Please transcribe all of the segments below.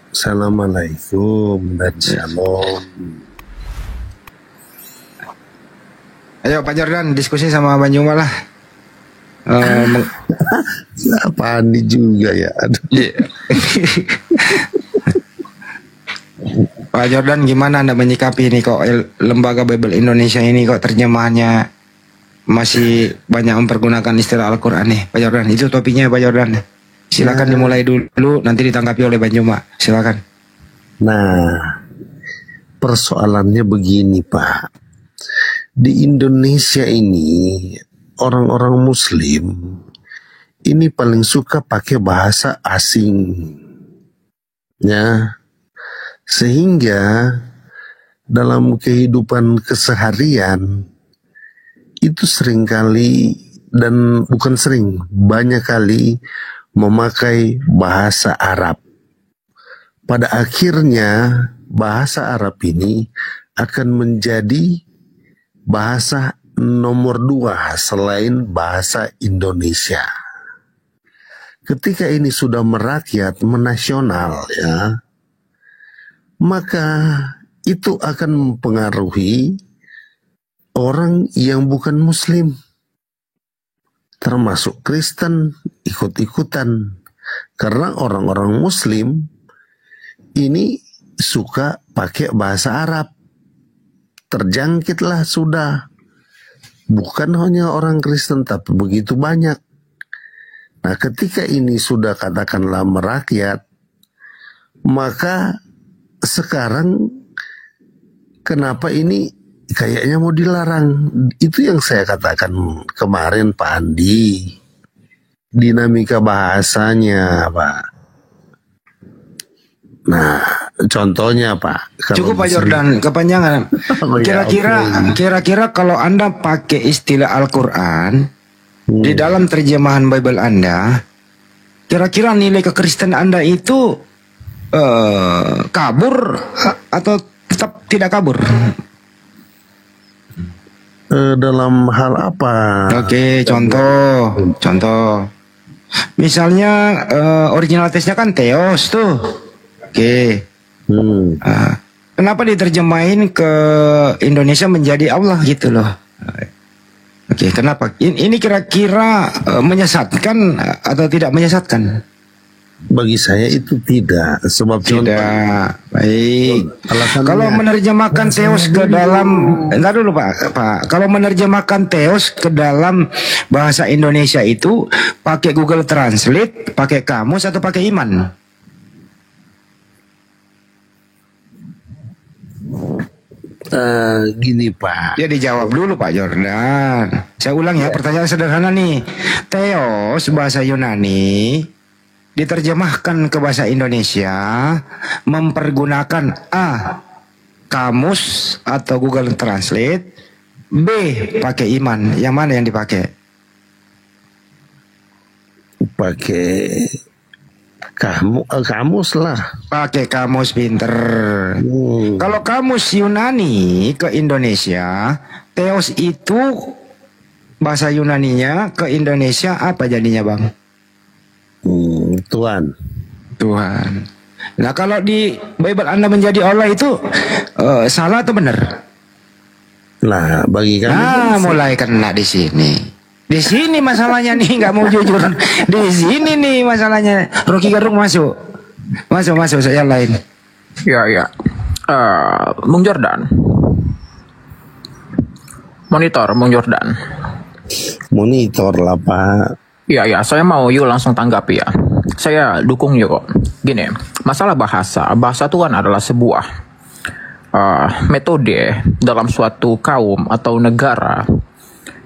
Assalamualaikum dan shalom. Ayo Pak Jordan diskusi sama Bang Juma lah. Apa Andi juga ya? Aduh. Pak Jordan, gimana Anda menyikapi ini kok Lembaga Bible Indonesia ini kok terjemahannya masih banyak mempergunakan istilah Al-Quran nih Pak Jordan? Itu topiknya Pak Jordan. Silakan dimulai dulu, nanti ditanggapi oleh Bang Juma. Silakan. Nah, persoalannya begini Pak. Di Indonesia ini orang-orang Muslim ini paling suka pakai bahasa asing, ya, sehingga dalam kehidupan keseharian itu seringkali, dan bukan sering, banyak kali memakai bahasa Arab. Pada akhirnya bahasa Arab ini akan menjadi bahasa nomor 2 selain bahasa Indonesia. Ketika ini sudah merakyat, menasional, ya, maka itu akan mempengaruhi orang yang bukan Muslim, termasuk Kristen, ikut-ikutan. Karena orang-orang Muslim ini suka pakai bahasa Arab. Terjangkitlah sudah. Bukan hanya orang Kristen, tapi begitu banyak. Nah, ketika ini sudah katakanlah merakyat, maka sekarang kenapa ini kayaknya mau dilarang? Itu yang saya katakan kemarin Pak Andi. Dinamika bahasanya Pak. Nah, contohnya Pak. Cukup Pak Jordan, kepanjangan. Kira-kira kalau Anda pakai istilah Al-Quran di dalam terjemahan Bible Anda, kira-kira nilai kekristenan Anda itu kabur atau tetap tidak kabur? Dalam hal apa? Oke, contoh. Misalnya original teksnya kan Theos tuh. Oke. Kenapa diterjemahin ke Indonesia menjadi Allah gitu loh? Oke, kenapa? Ini kira-kira menyesatkan atau tidak menyesatkan? Bagi saya itu tidak, sebab tidak. Baik. Kalau menerjemahkan Theos ke dalam, entar dulu Pak. Kalau menerjemahkan Theos ke dalam bahasa Indonesia itu pakai Google Translate, pakai kamus atau pakai iman? Gini Pak. Ya dijawab dulu Pak Jordan. Saya ulang ya, pertanyaan sederhana nih. Theos bahasa Yunani diterjemahkan ke bahasa Indonesia mempergunakan A, kamus atau Google Translate, B, pakai iman. Yang mana yang dipakai? Pakai kamus lah. Pakai kamus, pinter. Kalau kamus Yunani ke Indonesia, Theos itu bahasa Yunaninya ke Indonesia apa jadinya Bang? Tuhan. Nah, kalau di Bible Anda menjadi Allah itu salah atau benar? Nah, bagi kami mulai kena di sini. Di sini masalahnya nih, nggak mau jujur. Di sini nih masalahnya. Rocky Gerung masuk, saya lain. Ya. Bung Jordan. Bung Jordan. Monitor lah Pak. Ya, saya mau langsung tanggapi ya. Saya dukung kok. Gini, masalah bahasa itu kan adalah sebuah metode dalam suatu kaum atau negara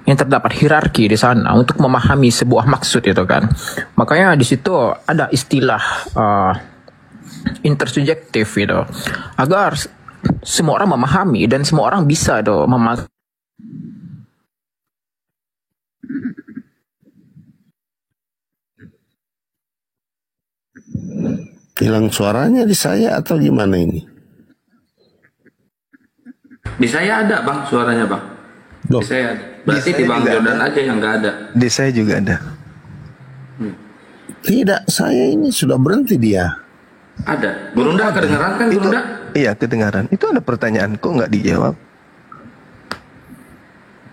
yang terdapat hierarki di sana untuk memahami sebuah maksud itu kan. Makanya di situ ada istilah intersubjektif itu, agar semua orang memahami dan semua orang bisa memahami. Hilang suaranya di saya atau gimana ini? Di saya ada Bang suaranya Bang. Di saya ada. Berarti di Bang Jordan aja yang nggak ada. Di saya juga ada. Tidak, saya ini sudah berhenti dia. Ada. Gurunda kedengaran kan Gurunda? Iya kedengaran. Itu ada pertanyaan kok nggak dijawab?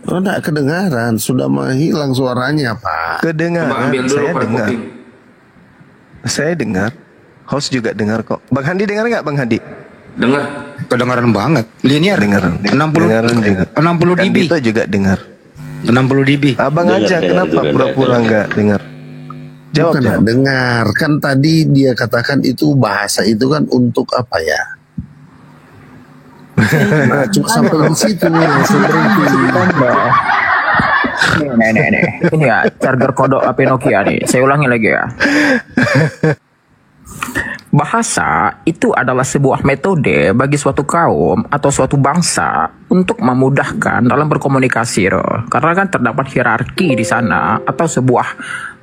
Oh, enggak kedengaran, sudah menghilang suaranya, Pak. Kedengaran, saya dengar. kuping. Saya dengar. Host juga dengar kok. Bang Handi dengar nggak, Bang Handi? Dengar. Kedengaran banget. Linear. Dengar. 60 dB. Kita juga dengar. 60 dB. Abang aja kenapa pura-pura nggak dengar? Jawab. Bukan nggak dengar. Kan tadi dia katakan itu bahasa itu kan untuk apa ya? Nah, cuma sampai di situ langsung berhenti. Nih. Ini ya charger kodok HP Nokia nih. Saya ulangi lagi ya. Bahasa itu adalah sebuah metode bagi suatu kaum atau suatu bangsa untuk memudahkan dalam berkomunikasi, karena kan terdapat hierarki di sana atau sebuah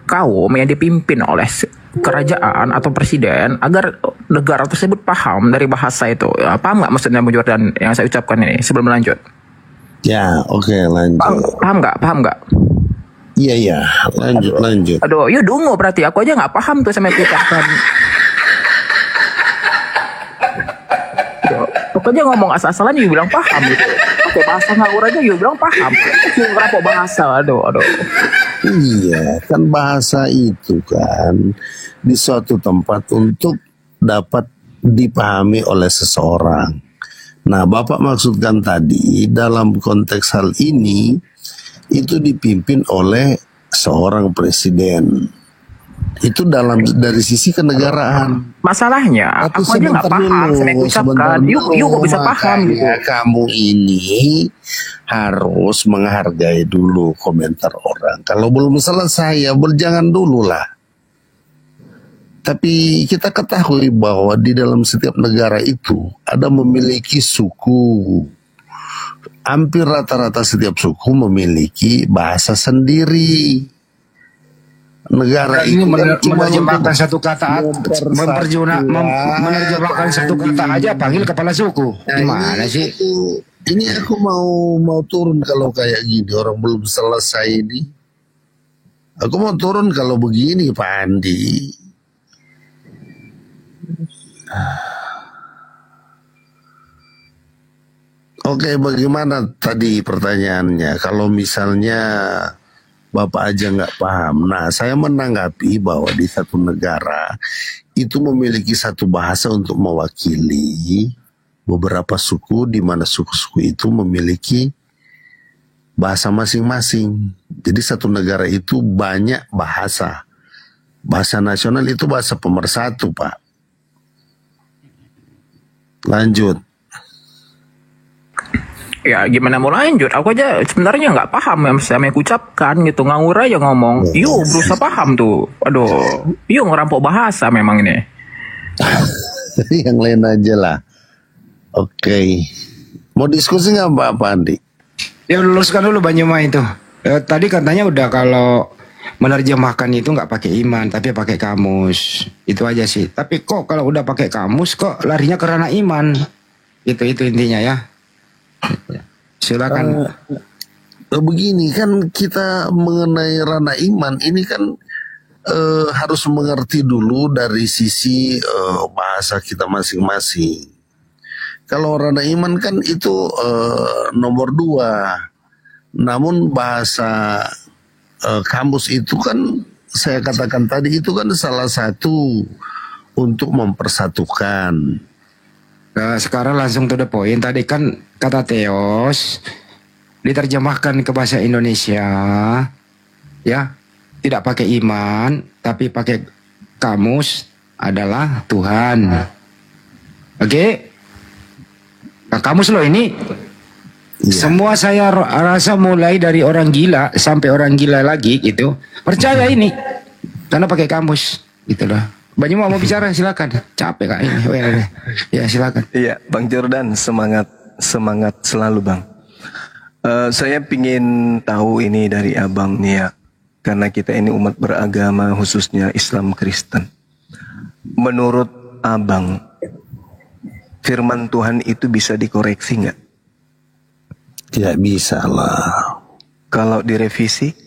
kaum yang dipimpin oleh kerajaan atau presiden agar negara tersebut paham dari bahasa itu. Ya, paham nggak maksudnya Bung Jordan yang saya ucapkan ini sebelum lanjut? Ya, oke, lanjut. Paham nggak? Iya, lanjut. Aduh, yuk dungu berarti aku aja nggak paham tuh sama yang ucapkan. Aku aja ngomong asal-asalan you bilang paham gitu. Oke, bahasa ngawur aja you bilang paham. You ngerapok bahasa, aduh. Iya, kan bahasa itu kan di suatu tempat untuk dapat dipahami oleh seseorang. Nah, Bapak maksudkan tadi dalam konteks hal ini itu dipimpin oleh seorang presiden. Itu dari sisi kenegaraan. Masalahnya, aku aja nggak paham sama yang ucapkan. You kok bisa paham gitu. Kamu ini harus menghargai dulu komentar orang. Kalau belum selesai ya jangan dulu lah. Tapi kita ketahui bahwa di dalam setiap negara itu ada memiliki suku. Hampir rata-rata setiap suku memiliki bahasa sendiri. Negara ini itu menerjemahkan satu kata, menerjemahkan satu kata aja panggil kepala suku. Gimana sih? Ini aku mau turun kalau kayak gini, orang belum selesai ini. Aku mau turun kalau begini, Pak Andi. Oke, bagaimana tadi pertanyaannya? Kalau misalnya Bapak aja nggak paham. Nah, saya menanggapi bahwa di satu negara itu memiliki satu bahasa untuk mewakili beberapa suku, di mana suku-suku itu memiliki bahasa masing-masing. Jadi satu negara itu banyak bahasa. Bahasa nasional itu bahasa pemersatu, Pak. Lanjut. Ya gimana mau lanjut? Aku aja sebenarnya nggak paham sama yang ucapkan gitu. Ngawur aja ngomong. You berusaha paham tuh. Aduh, you ngerampok bahasa memang ini. Yang lain aja lah. Oke. Mau diskusi nggak Pak Andi? Ya luluskan dulu Banyuma itu. Tadi katanya udah kalau menerjemahkan itu nggak pakai iman tapi pakai kamus. Itu aja sih. Tapi kok kalau udah pakai kamus kok larinya ke ranah iman. Itu intinya ya. Silakan. Begini kan kita mengenai ranah iman ini kan harus mengerti dulu dari sisi bahasa kita masing-masing. Kalau ranah iman kan itu nomor 2. Namun bahasa kamus itu kan saya katakan tadi itu kan salah satu untuk mempersatukan. Nah, sekarang langsung to the point. Tadi kan kata Theos diterjemahkan ke bahasa Indonesia, ya tidak pakai iman, tapi pakai kamus adalah Tuhan. Oke? Nah, kamus loh ini. Ya. Semua saya rasa mulai dari orang gila sampai orang gila lagi gitu. Percaya ini karena pakai kamus, gitulah. Banyak mau bicara silakan. Capek kak ini. Ya silakan. Iya, Bang Jordan semangat selalu Bang. Saya pingin tahu ini dari Abang nih ya, karena kita ini umat beragama khususnya Islam Kristen. Menurut Abang, firman Tuhan itu bisa dikoreksi nggak? Tidak bisa lah. Kalau direvisi?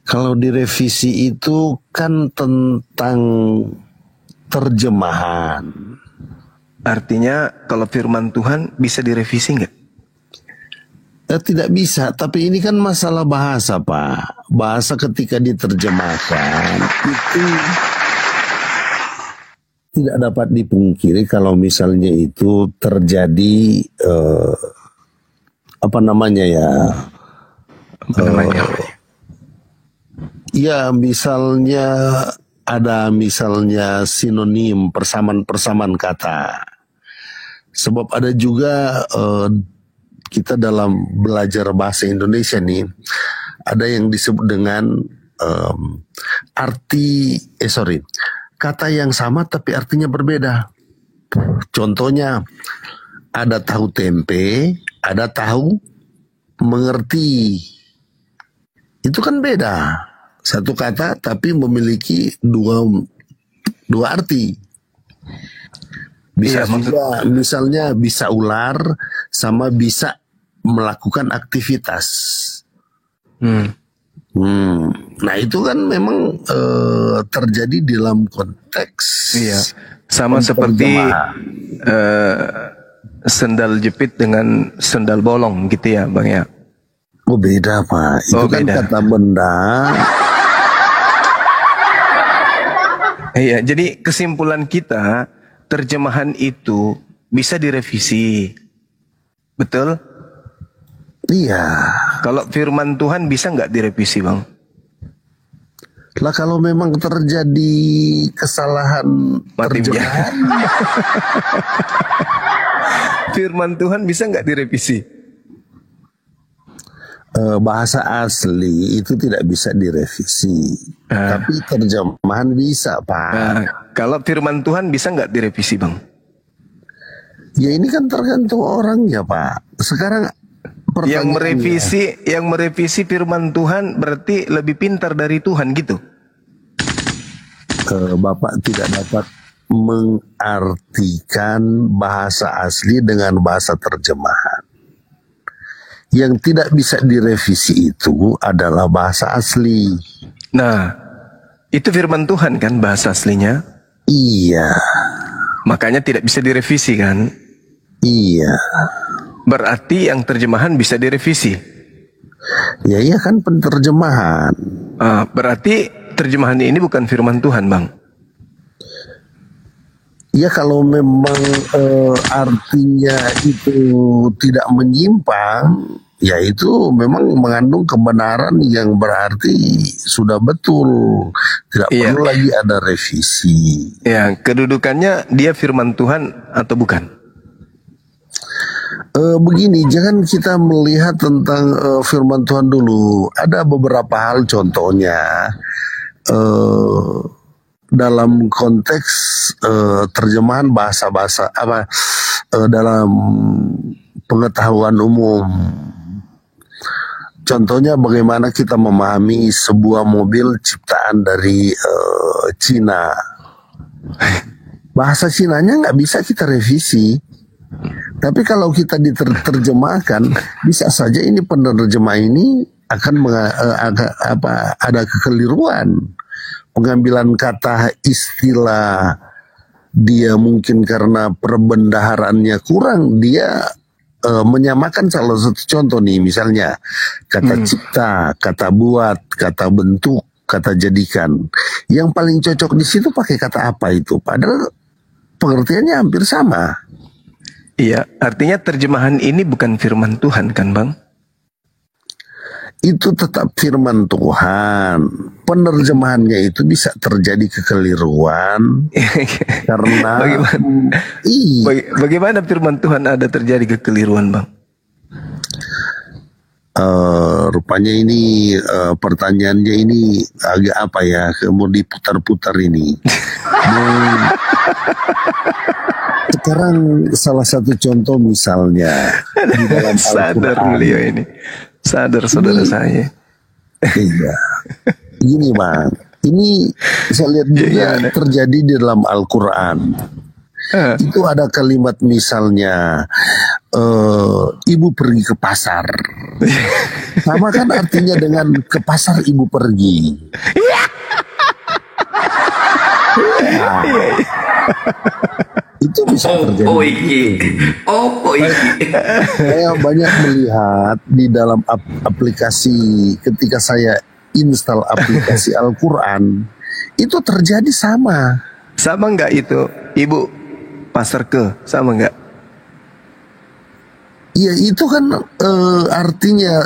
Kalau direvisi itu kan tentang terjemahan. Artinya kalau firman Tuhan bisa direvisi nggak? Tidak bisa, tapi ini kan masalah bahasa, Pak. Bahasa ketika diterjemahkan itu tidak dapat dipungkiri kalau misalnya itu terjadi ya misalnya ada sinonim, persamaan kata. Sebab ada juga kita dalam belajar bahasa Indonesia nih, ada yang disebut dengan kata yang sama tapi artinya berbeda. Contohnya, ada tahu tempe, ada tahu mengerti. Itu kan beda. Satu kata tapi memiliki dua arti. Bisa juga misalnya bisa ular sama bisa melakukan aktivitas. Nah itu kan memang terjadi dalam konteks. Iya. Sama seperti sendal jepit dengan sendal bolong gitu ya Bang ya. Oh beda Pak. Itu kan beda. Kata benda. Iya, jadi kesimpulan kita, terjemahan itu bisa direvisi. Betul? Iya. Kalau firman Tuhan bisa nggak direvisi, Bang? Lah kalau memang terjadi kesalahan terjemahan, firman Tuhan bisa nggak direvisi? Bahasa asli itu tidak bisa direvisi, tapi terjemahan bisa, Pak. Kalau firman Tuhan bisa nggak direvisi, Bang? Ya ini kan tergantung orangnya, Pak. Sekarang yang merevisi firman Tuhan berarti lebih pintar dari Tuhan gitu. Bapak tidak dapat mengartikan bahasa asli dengan bahasa terjemahan. Yang tidak bisa direvisi itu adalah bahasa asli. Nah, itu firman Tuhan kan bahasa aslinya? Iya. Makanya tidak bisa direvisi kan? Iya. Berarti yang terjemahan bisa direvisi? Ya iya kan penterjemahan. Berarti terjemahan ini bukan firman Tuhan, Bang? Ya kalau memang artinya itu tidak menyimpang, ya itu memang mengandung kebenaran yang berarti sudah betul. Tidak perlu lagi ada revisi. Ya, kedudukannya dia firman Tuhan atau bukan? Begini, jangan kita melihat tentang firman Tuhan dulu. Ada beberapa hal, contohnya dalam konteks terjemahan bahasa-bahasa dalam pengetahuan umum. Contohnya bagaimana kita memahami sebuah mobil ciptaan dari Cina. Bahasa Cinanya nggak bisa kita revisi. Tapi kalau kita diterjemahkan, bisa saja ini penerjemah ini akan ada kekeliruan. Pengambilan kata istilah dia mungkin karena perbendaharaannya kurang, dia menyamakan salah satu contoh nih, misalnya kata cipta, kata buat, kata bentuk, kata jadikan. Yang paling cocok di situ pakai kata apa itu? Padahal pengertiannya hampir sama. Iya, artinya terjemahan ini bukan firman Tuhan kan, Bang? Itu tetap firman Tuhan. Penerjemahannya itu bisa terjadi kekeliruan karena bagaimana firman Tuhan ada terjadi kekeliruan, Bang? Rupanya ini pertanyaannya ini agak apa ya, mau diputar-putar ini. Sekarang salah satu contoh misalnya di dalam sadar beliau ini. Sadar saudara saya. Iya. Gini Bang, ini saya lihat juga terjadi di dalam Al-Quran. Itu ada kalimat misalnya, ibu pergi ke pasar. Sama kan artinya dengan ke pasar ibu pergi. Itu bisa terjadi. Saya banyak melihat di dalam aplikasi ketika saya install aplikasi Al-Quran, itu terjadi sama. Sama nggak itu, Ibu Pastor Ke? Sama nggak? Iya, itu kan artinya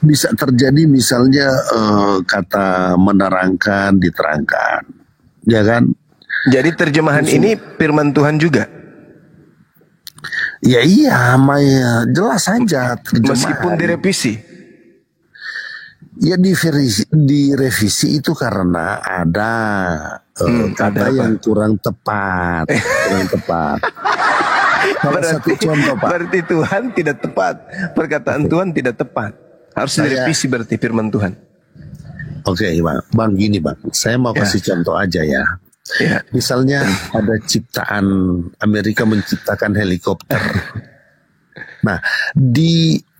bisa terjadi misalnya kata menerangkan, diterangkan, ya kan? Jadi terjemahan ini firman Tuhan juga? Ya iya, Maya, jelas saja terjemahan. Meskipun direvisi? Ya direvisi itu karena ada kata yang kurang tepat, kurang tepat. Berarti, contoh, Pak. Berarti Tuhan tidak tepat, perkataan Tuhan tidak tepat. Harus direvisi berarti firman Tuhan. Oke, Bang, gini Bang, saya mau kasih contoh aja ya. Misalnya ada ciptaan Amerika menciptakan helikopter. Nah,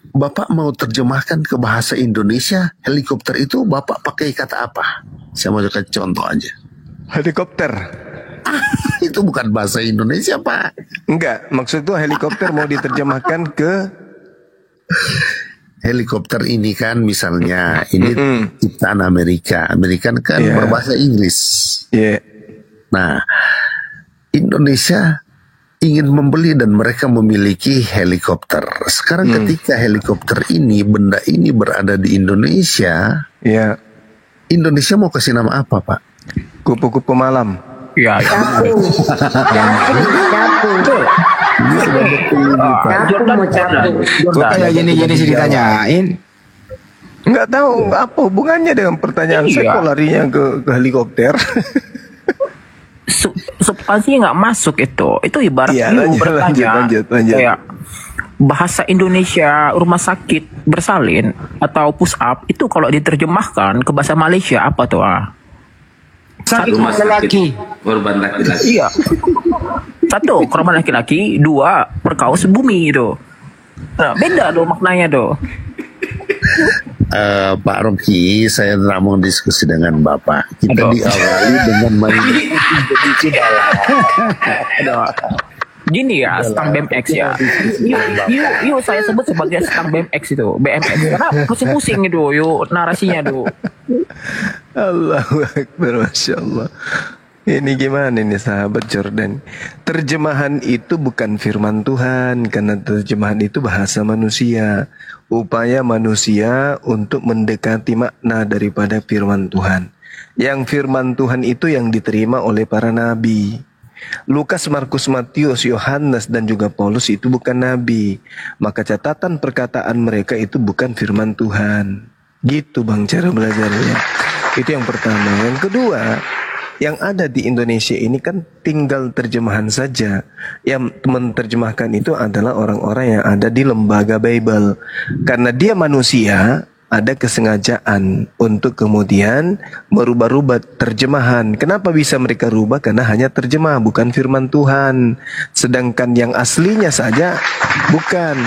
Bapak mau terjemahkan ke bahasa Indonesia, helikopter itu Bapak pakai kata apa? Saya mau kasih contoh aja. Helikopter. Itu bukan bahasa Indonesia, Pak. Enggak, maksud itu helikopter mau diterjemahkan ke helikopter ini kan misalnya ini ciptaan Amerika. Amerika kan berbahasa Inggris. Nah, Indonesia ingin membeli dan mereka memiliki helikopter. Sekarang ketika helikopter ini, benda ini berada di Indonesia, Indonesia mau kasih nama apa, Pak? Kupu-kupu malam. Ya. Kok kayak gini sih ditanyain? Nggak tahu apa hubungannya dengan pertanyaan saya kok larinya ke helikopter. Substansinya nggak masuk itu ibarat bertanya kayak bahasa Indonesia rumah sakit bersalin atau push up itu kalau diterjemahkan ke bahasa Malaysia apa tuh sakit laki-laki, korban laki-laki. Iya. Satu, korban laki-laki. Dua, perkaus bumi itu. Nah, beda tuh maknanya tuh. Pak Rocky, saya mau diskusi dengan Bapak. Kita diawali dengan main gini ya, stang BMX ya. Yuk saya sebut sebagai stang BMX itu, BMX karena pusing-pusing itu, yuk narasinya tuh. Allahu Akbar, Masya Allah. Ini gimana nih sahabat Jordan? Terjemahan itu bukan firman Tuhan, karena terjemahan itu bahasa manusia. Upaya manusia untuk mendekati makna daripada firman Tuhan. Yang firman Tuhan itu yang diterima oleh para nabi. Lukas, Markus, Matius, Yohanes dan juga Paulus itu bukan nabi. Maka catatan perkataan mereka itu bukan firman Tuhan. Gitu Bang cara belajarnya. Itu yang pertama. Yang kedua, yang ada di Indonesia ini kan tinggal terjemahan saja. Yang menerjemahkan itu adalah orang-orang yang ada di lembaga Bible. Karena dia manusia, ada kesengajaan untuk kemudian merubah-rubah terjemahan. Kenapa bisa mereka rubah? Karena hanya terjemah, bukan firman Tuhan. Sedangkan yang aslinya saja bukan.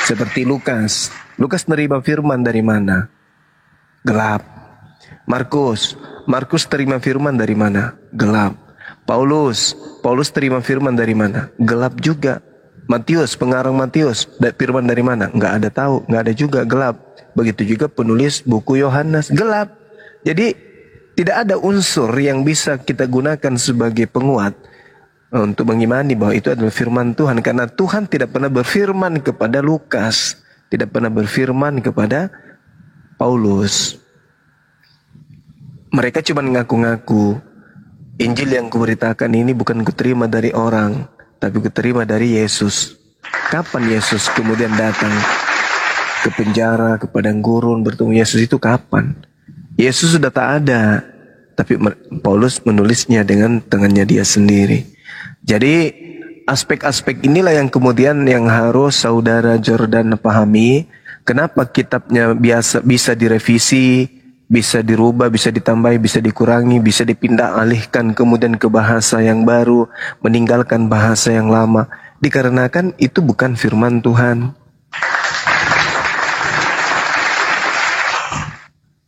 Seperti Lukas. Lukas nerima firman dari mana? Gelap. Markus terima firman dari mana? Gelap. Paulus terima firman dari mana? Gelap juga. Matius, pengarang Matius, firman dari mana? Nggak ada tahu, nggak ada juga, gelap. Begitu juga penulis buku Yohanes, gelap. Jadi tidak ada unsur yang bisa kita gunakan sebagai penguat untuk mengimani bahwa itu adalah firman Tuhan. Karena Tuhan tidak pernah berfirman kepada Lukas, tidak pernah berfirman kepada Paulus. Mereka cuma ngaku-ngaku, Injil yang kuberitakan ini bukan kuterima dari orang, tapi kuterima dari Yesus. Kapan Yesus kemudian datang ke penjara, ke padang gurun bertemu Yesus itu kapan? Yesus sudah tak ada, tapi Paulus menulisnya dengan tangannya dia sendiri. Jadi aspek-aspek inilah yang kemudian yang harus saudara Jordan pahami. Kenapa kitabnya bisa direvisi, bisa dirubah, bisa ditambahi, bisa dikurangi, bisa dipindah alihkan kemudian ke bahasa yang baru, meninggalkan bahasa yang lama. Dikarenakan itu bukan firman Tuhan.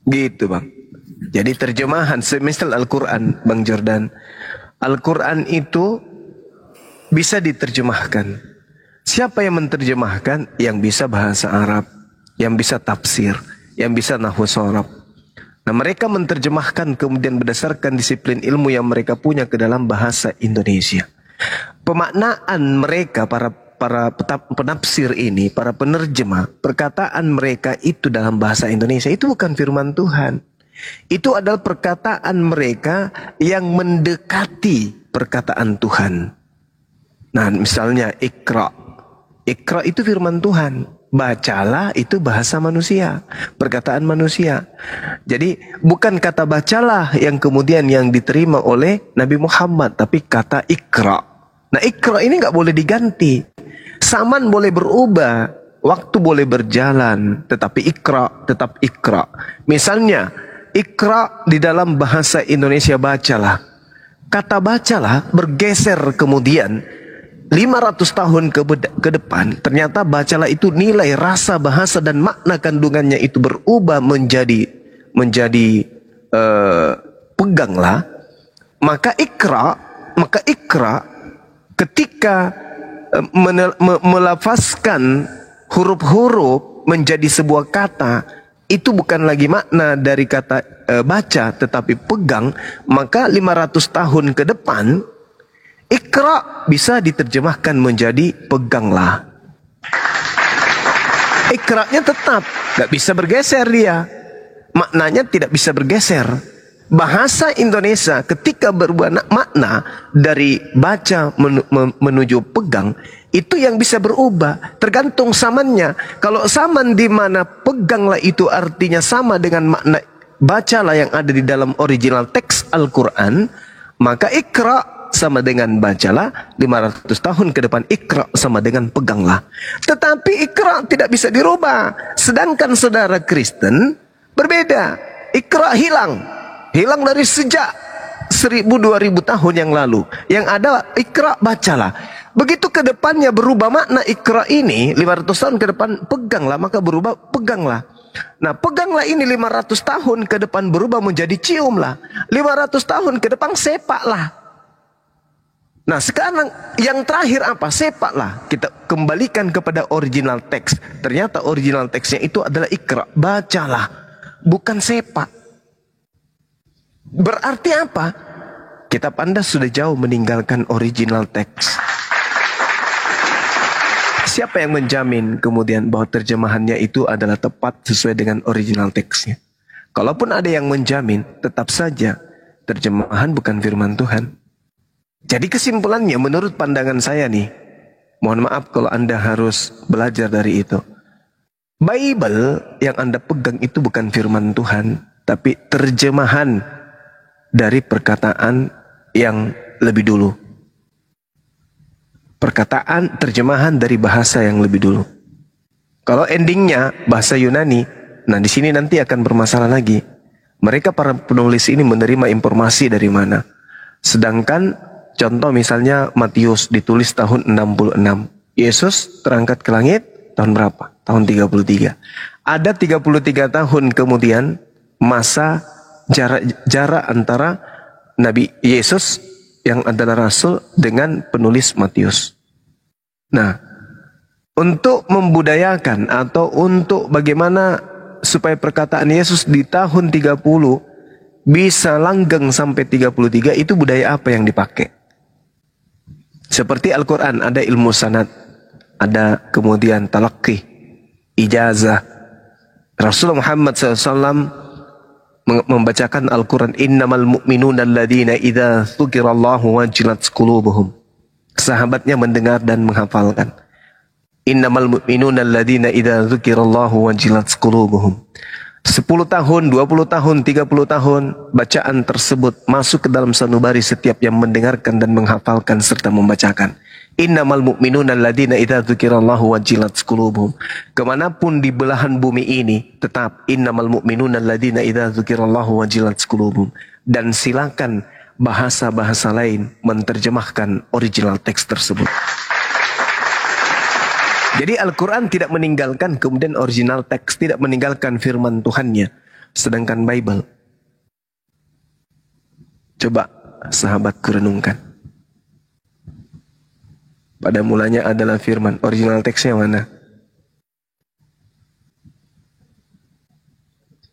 Gitu Bang. Jadi terjemahan semisal Al-Quran Bang Jordan, Al-Quran itu bisa diterjemahkan. Siapa yang menerjemahkan? Yang bisa bahasa Arab, yang bisa tafsir, yang bisa nahwu sharaf. Nah, mereka menerjemahkan kemudian berdasarkan disiplin ilmu yang mereka punya ke dalam bahasa Indonesia. Pemaknaan mereka, para penafsir ini, para penerjemah, perkataan mereka itu dalam bahasa Indonesia itu bukan firman Tuhan. Itu adalah perkataan mereka yang mendekati perkataan Tuhan. Nah, misalnya Iqra. Iqra itu firman Tuhan. Bacalah itu bahasa manusia, perkataan manusia. Jadi bukan kata bacalah yang kemudian yang diterima oleh Nabi Muhammad, tapi kata Iqra. Nah, Iqra ini nggak boleh diganti. Zaman boleh berubah, waktu boleh berjalan, tetapi Iqra tetap Iqra. Misalnya, Iqra di dalam bahasa Indonesia bacalah. Kata bacalah bergeser kemudian 500 tahun ke depan, ternyata bacalah itu nilai, rasa, bahasa dan makna kandungannya itu berubah menjadi peganglah. Maka Iqra ketika melafazkan huruf-huruf menjadi sebuah kata, itu bukan lagi makna dari kata baca tetapi pegang. Maka 500 tahun ke depan Iqra bisa diterjemahkan menjadi peganglah. Iqra-nya tetap gak bisa bergeser dia. Maknanya tidak bisa bergeser. Bahasa Indonesia ketika berubah makna dari baca menuju pegang, itu yang bisa berubah. Tergantung zamannya. Kalau zaman di mana peganglah itu artinya sama dengan makna bacalah yang ada di dalam original teks Al-Quran, maka Iqra sama dengan bacalah. 500 tahun ke depan Iqra sama dengan peganglah. Tetapi Iqra tidak bisa dirubah. Sedangkan saudara Kristen berbeda. Iqra hilang dari sejak 1000-2000 tahun yang lalu. Yang ada Iqra bacalah. Begitu ke depannya berubah makna Iqra ini 500 tahun ke depan peganglah, maka berubah peganglah. Nah, peganglah ini 500 tahun ke depan berubah menjadi ciumlah. 500 tahun ke depan sepaklah. Nah, sekarang yang terakhir apa? Sepaklah. Kita kembalikan kepada original teks. Ternyata original teksnya itu adalah Iqra, bacalah, bukan sepak. Berarti apa? Kitab Anda sudah jauh meninggalkan original teks. Siapa yang menjamin kemudian bahwa terjemahannya itu adalah tepat sesuai dengan original teksnya? Kalaupun ada yang menjamin, tetap saja terjemahan bukan firman Tuhan. Jadi kesimpulannya menurut pandangan saya nih, mohon maaf kalau Anda harus belajar dari itu. Bible yang Anda pegang itu bukan firman Tuhan, tapi terjemahan dari perkataan yang lebih dulu. Terjemahan dari bahasa yang lebih dulu. Kalau endingnya bahasa Yunani, nah di sini nanti akan bermasalah lagi. Mereka para penulis ini menerima informasi dari mana? Sedangkan contoh misalnya Matius ditulis tahun 66. Yesus terangkat ke langit tahun berapa? Tahun 33. Ada 33 tahun kemudian masa jarak antara Nabi Yesus yang adalah Rasul dengan penulis Matius. Nah, untuk membudayakan atau untuk bagaimana supaya perkataan Yesus di tahun 30 bisa langgeng sampai 33, itu budaya apa yang dipakai? Seperti Al-Quran ada ilmu sanad, ada kemudian talaqi, ijazah. Rasulullah Muhammad SAW membacakan Al-Quran, innamal mu'minuna alladhina idza dzukirallahu wajilat qulubuhum. Sahabatnya mendengar dan menghafalkan. Innamal mu'minuna alladhina idza dzukirallahu wajilat qulubuhum. 10 tahun, 20 tahun, 30 tahun bacaan tersebut masuk ke dalam sanubari setiap yang mendengarkan dan menghafalkan serta membacakan. Innamal mu'minuna alladhina idza dzukirallahu wajilat qulubuhum. Kemanapun di belahan bumi ini tetap innamal mu'minuna alladhina idza dzukirallahu wajilat qulubuhum. Dan silakan bahasa-bahasa lain menerjemahkan original teks tersebut. Jadi Al-Quran tidak meninggalkan kemudian original teks, tidak meninggalkan firman Tuhannya. Sedangkan Bible, coba sahabatku renungkan. Pada mulanya adalah firman. Original teksnya mana?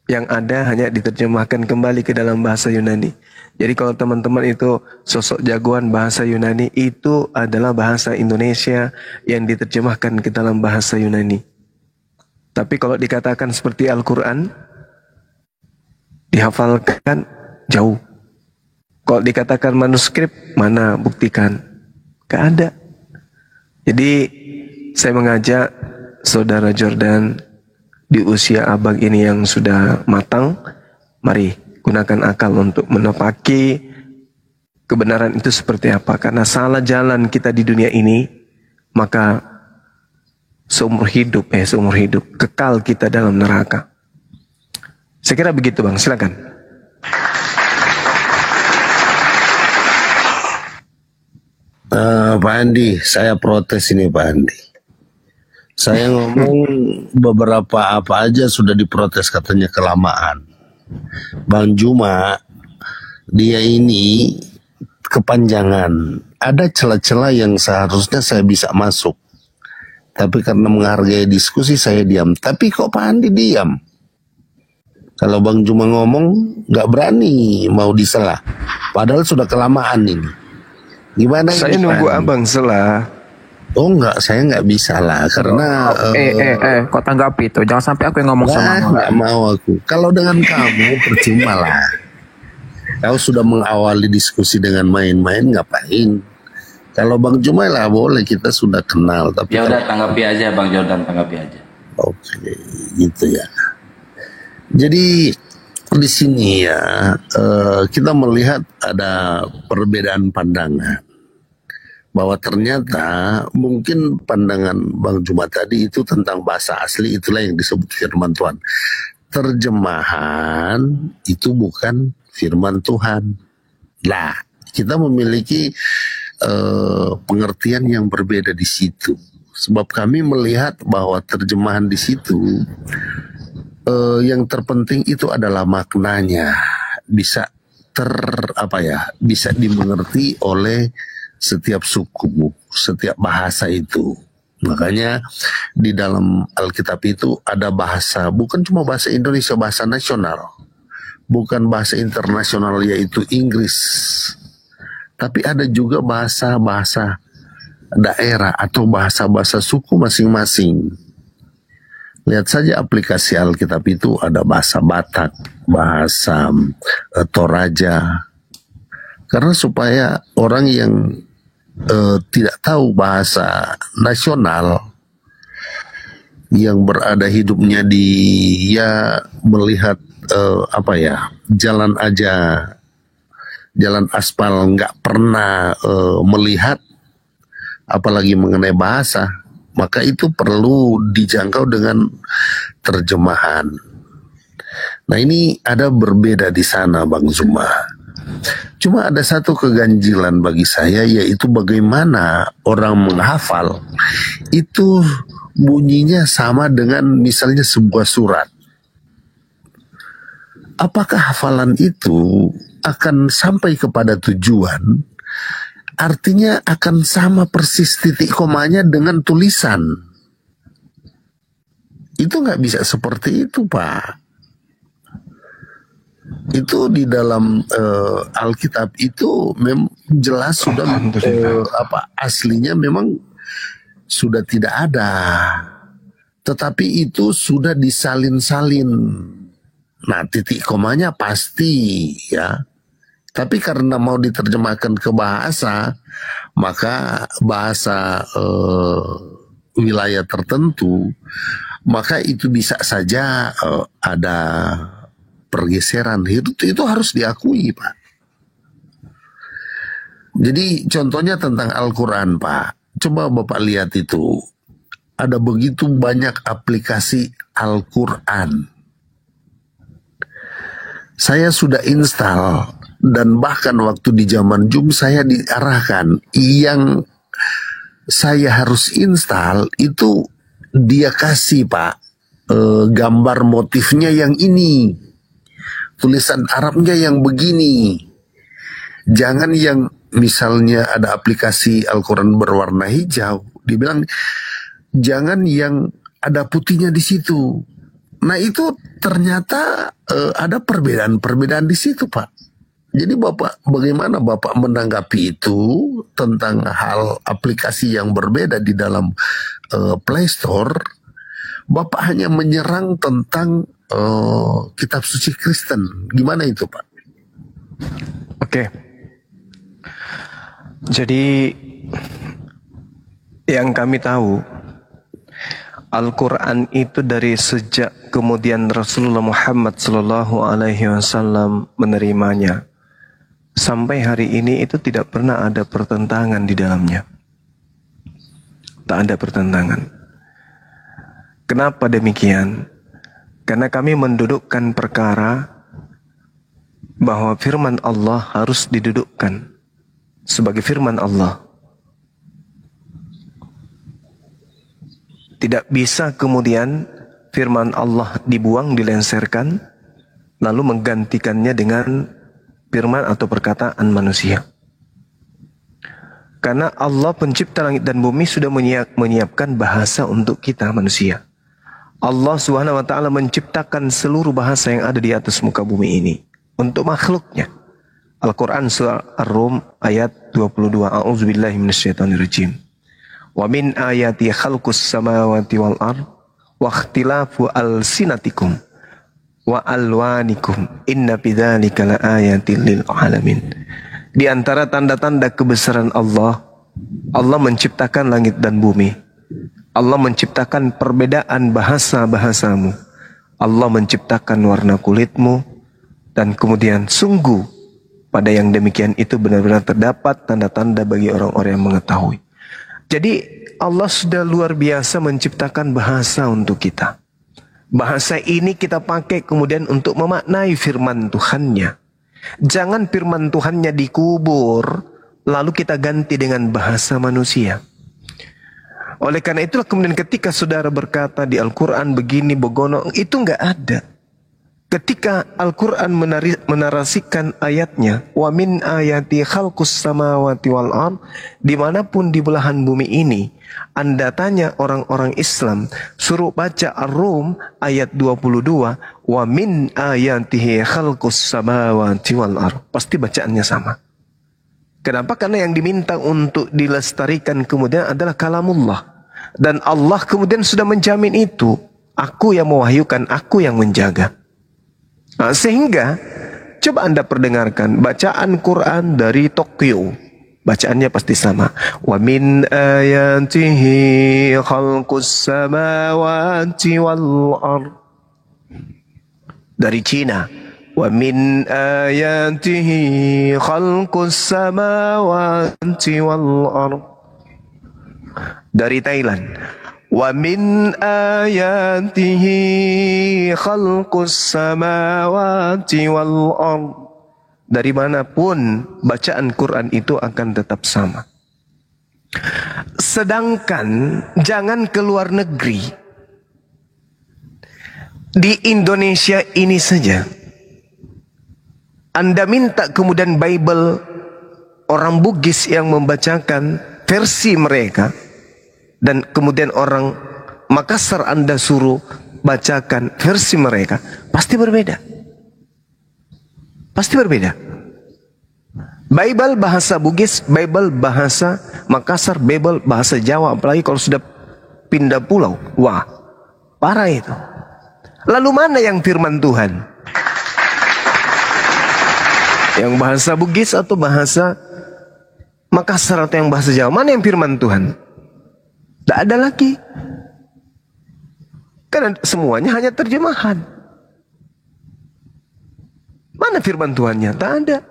Yang ada hanya diterjemahkan kembali ke dalam bahasa Yunani. Jadi kalau teman-teman itu sosok jagoan bahasa Yunani, itu adalah bahasa Indonesia yang diterjemahkan ke dalam bahasa Yunani. Tapi kalau dikatakan seperti Al-Quran, dihafalkan jauh. Kalau dikatakan manuskrip, mana buktikan? Gak ada. Jadi saya mengajak saudara Jordan di usia abang ini yang sudah matang, mari gunakan akal untuk menepaki kebenaran itu seperti apa. Karena salah jalan kita di dunia ini, maka seumur hidup kekal kita dalam neraka. Saya kira begitu bang, silakan. Pak Andi, saya protes ini Pak Andi. Saya ngomong beberapa apa aja sudah diprotes, katanya kelamaan. Bang Juma, dia ini kepanjangan. Ada celah-celah yang seharusnya saya bisa masuk. Tapi karena menghargai diskusi saya diam. Tapi kok Pak Andi diam? Kalau Bang Juma ngomong gak berani mau disela. Padahal sudah kelamaan ini. Gimana saya ini, nunggu Pak? abang selah. Oh enggak, saya nggak bisa lah karena kok tanggapi itu, jangan sampai aku yang ngomong sama kamu. nggak mau aku. Kalau dengan kamu percuma lah. Kau sudah mengawali diskusi dengan main-main, ngapain? Kalau Bang Juma lah boleh, kita sudah kenal. Tapi ya udah tanggapi aja Bang Jordan, tanggapi aja. Oke, gitu ya. Jadi di sini ya kita melihat ada perbedaan pandangan. Bahwa ternyata mungkin pandangan Bang Juma tadi itu tentang bahasa asli, itulah yang disebut firman Tuhan. Terjemahan itu bukan firman Tuhan. Lah, kita memiliki pengertian yang berbeda di situ. Sebab kami melihat bahwa terjemahan di situ yang terpenting itu adalah maknanya. Bisa bisa dimengerti oleh setiap suku, setiap bahasa itu. Makanya di dalam Alkitab itu ada bahasa, bukan cuma bahasa Indonesia, bahasa nasional. Bukan bahasa internasional yaitu Inggris. Tapi ada juga bahasa-bahasa daerah atau bahasa-bahasa suku masing-masing. Lihat saja aplikasi Alkitab itu ada bahasa Batak, bahasa Toraja. Karena supaya orang yang tidak tahu bahasa nasional, yang berada hidupnya dia melihat jalan aspal, nggak pernah melihat apalagi mengenai bahasa, maka itu perlu dijangkau dengan terjemahan. Nah ini ada berbeda di sana Bang Zuma. Cuma ada satu keganjilan bagi saya, yaitu bagaimana orang menghafal itu bunyinya sama dengan misalnya sebuah surat. Apakah hafalan itu akan sampai kepada tujuan? Artinya akan sama persis titik komanya dengan tulisan. Itu nggak bisa seperti itu Pak. Itu di dalam Alkitab itu jelas sudah aslinya memang sudah tidak ada, tetapi itu sudah disalin-salin. Nah titik komanya pasti ya, tapi karena mau diterjemahkan ke bahasa, maka bahasa wilayah tertentu, maka itu bisa saja ada pergeseran. Itu harus diakui Pak. Jadi contohnya tentang Al-Quran Pak, coba Bapak lihat itu, ada begitu banyak aplikasi Al-Quran. Saya sudah install, dan bahkan waktu di zaman Zoom saya diarahkan, yang saya harus install itu dia kasih Pak gambar motifnya yang ini, tulisan Arabnya yang begini. Jangan yang misalnya ada aplikasi Al-Quran berwarna hijau, dibilang jangan yang ada putihnya di situ. Nah itu ternyata ada perbedaan-perbedaan di situ, Pak. Jadi Bapak, bagaimana Bapak menanggapi itu tentang hal aplikasi yang berbeda di dalam Play Store? Bapak hanya menyerang tentang kitab suci Kristen. Gimana itu, Pak? Oke. Jadi yang kami tahu, Al-Quran itu dari sejak kemudian Rasulullah Muhammad SAW menerimanya sampai hari ini itu tidak pernah ada pertentangan di dalamnya. Tak ada pertentangan. Kenapa demikian? Karena kami mendudukkan perkara bahwa firman Allah harus didudukkan sebagai firman Allah. Tidak bisa kemudian firman Allah dibuang, dilenserkan, lalu menggantikannya dengan firman atau perkataan manusia. Karena Allah pencipta langit dan bumi sudah menyiapkan bahasa untuk kita manusia. Allah Subhanahu wa taala menciptakan seluruh bahasa yang ada di atas muka bumi ini untuk makhluknya. Al-Quran surah Ar-Rum ayat 22. A'udzubillahi minasyaitonirrajim. Wa min ayati khalqus samawati wal ard wa ikhtilafu alsinatikum wa alwanikum inna bidzalika laayatin lil alamin. Di antara tanda-tanda kebesaran Allah, Allah menciptakan langit dan bumi. Allah menciptakan perbedaan bahasa-bahasamu. Allah menciptakan warna kulitmu, dan kemudian sungguh pada yang demikian itu benar-benar terdapat tanda-tanda bagi orang-orang yang mengetahui. Jadi Allah sudah luar biasa menciptakan bahasa untuk kita. Bahasa ini kita pakai kemudian untuk memaknai firman Tuhannya. Jangan firman Tuhannya dikubur, lalu kita ganti dengan bahasa manusia. Oleh karena itulah kemudian ketika saudara berkata di Al-Quran begini, begono, itu enggak ada. Ketika Al-Quran menarasikan ayatnya, wa min ayati khalqus samawati wal ard, dimanapun di belahan bumi ini, Anda tanya orang-orang Islam, suruh baca Ar-Rum ayat 22, wa min ayatihi khalqus samawati wal ard, pasti bacaannya sama. Kenapa? Karena yang diminta untuk dilestarikan kemudian adalah kalamullah, dan Allah kemudian sudah menjamin itu. Aku yang mewahyukan, aku yang menjaga. Nah, sehingga coba Anda perdengarkan bacaan Quran dari Tokyo, bacaannya pasti sama. Wa min ayatihi khalqus samawati wal ard. Dari Cina, wa min ayatihi khalqus samawati wal ard. Dari Thailand, wa min ayatihi khalqus samawati wal ard. Dari manapun bacaan Quran itu akan tetap sama. Sedangkan jangan ke luar negeri, di Indonesia ini saja Anda minta kemudian Bible orang Bugis yang membacakan versi mereka, dan kemudian orang Makassar Anda suruh bacakan versi mereka, pasti berbeda. Pasti berbeda. Bible bahasa Bugis, Bible bahasa Makassar, Bible bahasa Jawa, apalagi kalau sudah pindah pulau. Wah, parah itu. Lalu mana yang firman Tuhan? Yang bahasa Bugis atau bahasa Makassar atau yang bahasa Jawa? Mana yang firman Tuhan? Tidak ada lagi. Karena semuanya hanya terjemahan. Mana firman Tuhannya? Tak ada.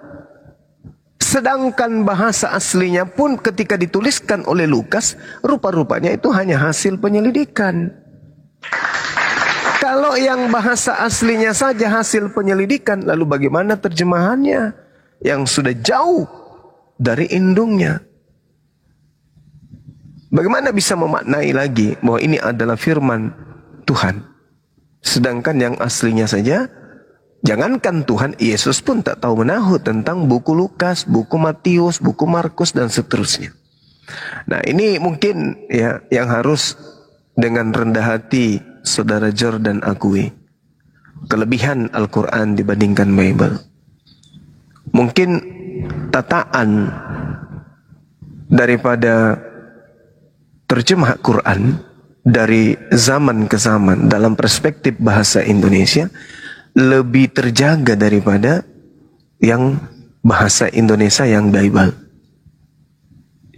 Sedangkan bahasa aslinya pun ketika dituliskan oleh Lukas, rupa-rupanya itu hanya hasil penyelidikan. Kalau yang bahasa aslinya saja hasil penyelidikan, lalu bagaimana terjemahannya yang sudah jauh dari indungnya? Bagaimana bisa memaknai lagi bahwa ini adalah firman Tuhan, sedangkan yang aslinya saja Jangankan Tuhan, Yesus pun tak tahu menahu tentang buku Lukas, buku Matius, buku Markus, dan seterusnya. Nah, ini mungkin ya yang harus dengan rendah hati saudara Jordan akui. Kelebihan Al-Quran dibandingkan Bible. Mungkin tataan daripada terjemah Quran dari zaman ke zaman dalam perspektif bahasa Indonesia lebih terjaga daripada yang bahasa Indonesia yang Bible.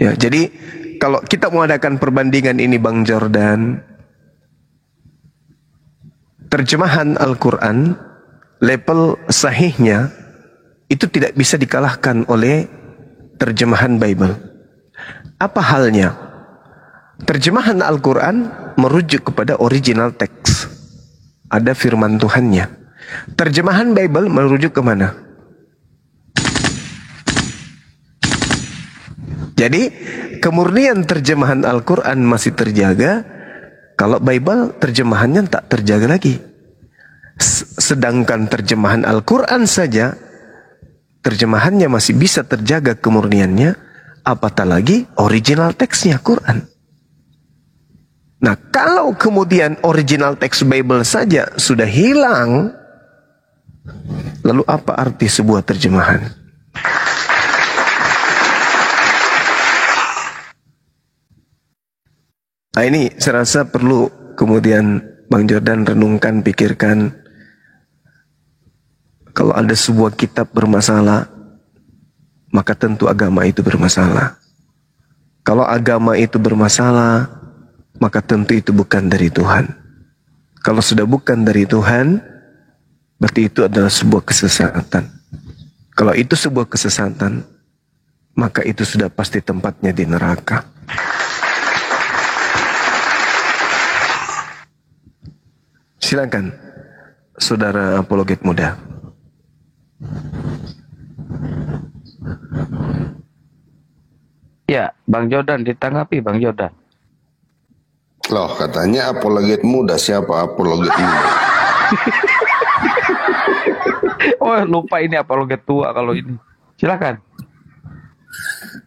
Ya, jadi kalau kita mau adakan perbandingan ini Bang Jordan, terjemahan Al-Quran level sahihnya itu tidak bisa dikalahkan oleh terjemahan Bible. Apa halnya? Terjemahan Al-Quran merujuk kepada original teks. Ada firman Tuhannya. Terjemahan Bible merujuk kemana? Jadi kemurnian terjemahan Al-Quran masih terjaga. Kalau Bible terjemahannya tak terjaga lagi. Sedangkan terjemahan Al-Quran saja terjemahannya masih bisa terjaga kemurniannya, apatah lagi original teksnya Quran. Nah, kalau kemudian original teks Bible saja sudah hilang, lalu apa arti sebuah terjemahan? Nah, ini saya rasa perlu kemudian Bang Jordan renungkan, pikirkan. Kalau ada sebuah kitab bermasalah, maka tentu agama itu bermasalah. Kalau agama itu bermasalah, maka tentu itu bukan dari Tuhan. Kalau sudah bukan dari Tuhan, berarti itu adalah sebuah kesesatan. Kalau itu sebuah kesesatan, maka itu sudah pasti tempatnya di neraka. Silakan, saudara apologet muda. Ya, Bang Jordan, ditanggapi Bang Jordan. Loh, katanya apologet muda. Siapa apologet muda? Oh, lupa ini apologet tua kalau ini. Silakan.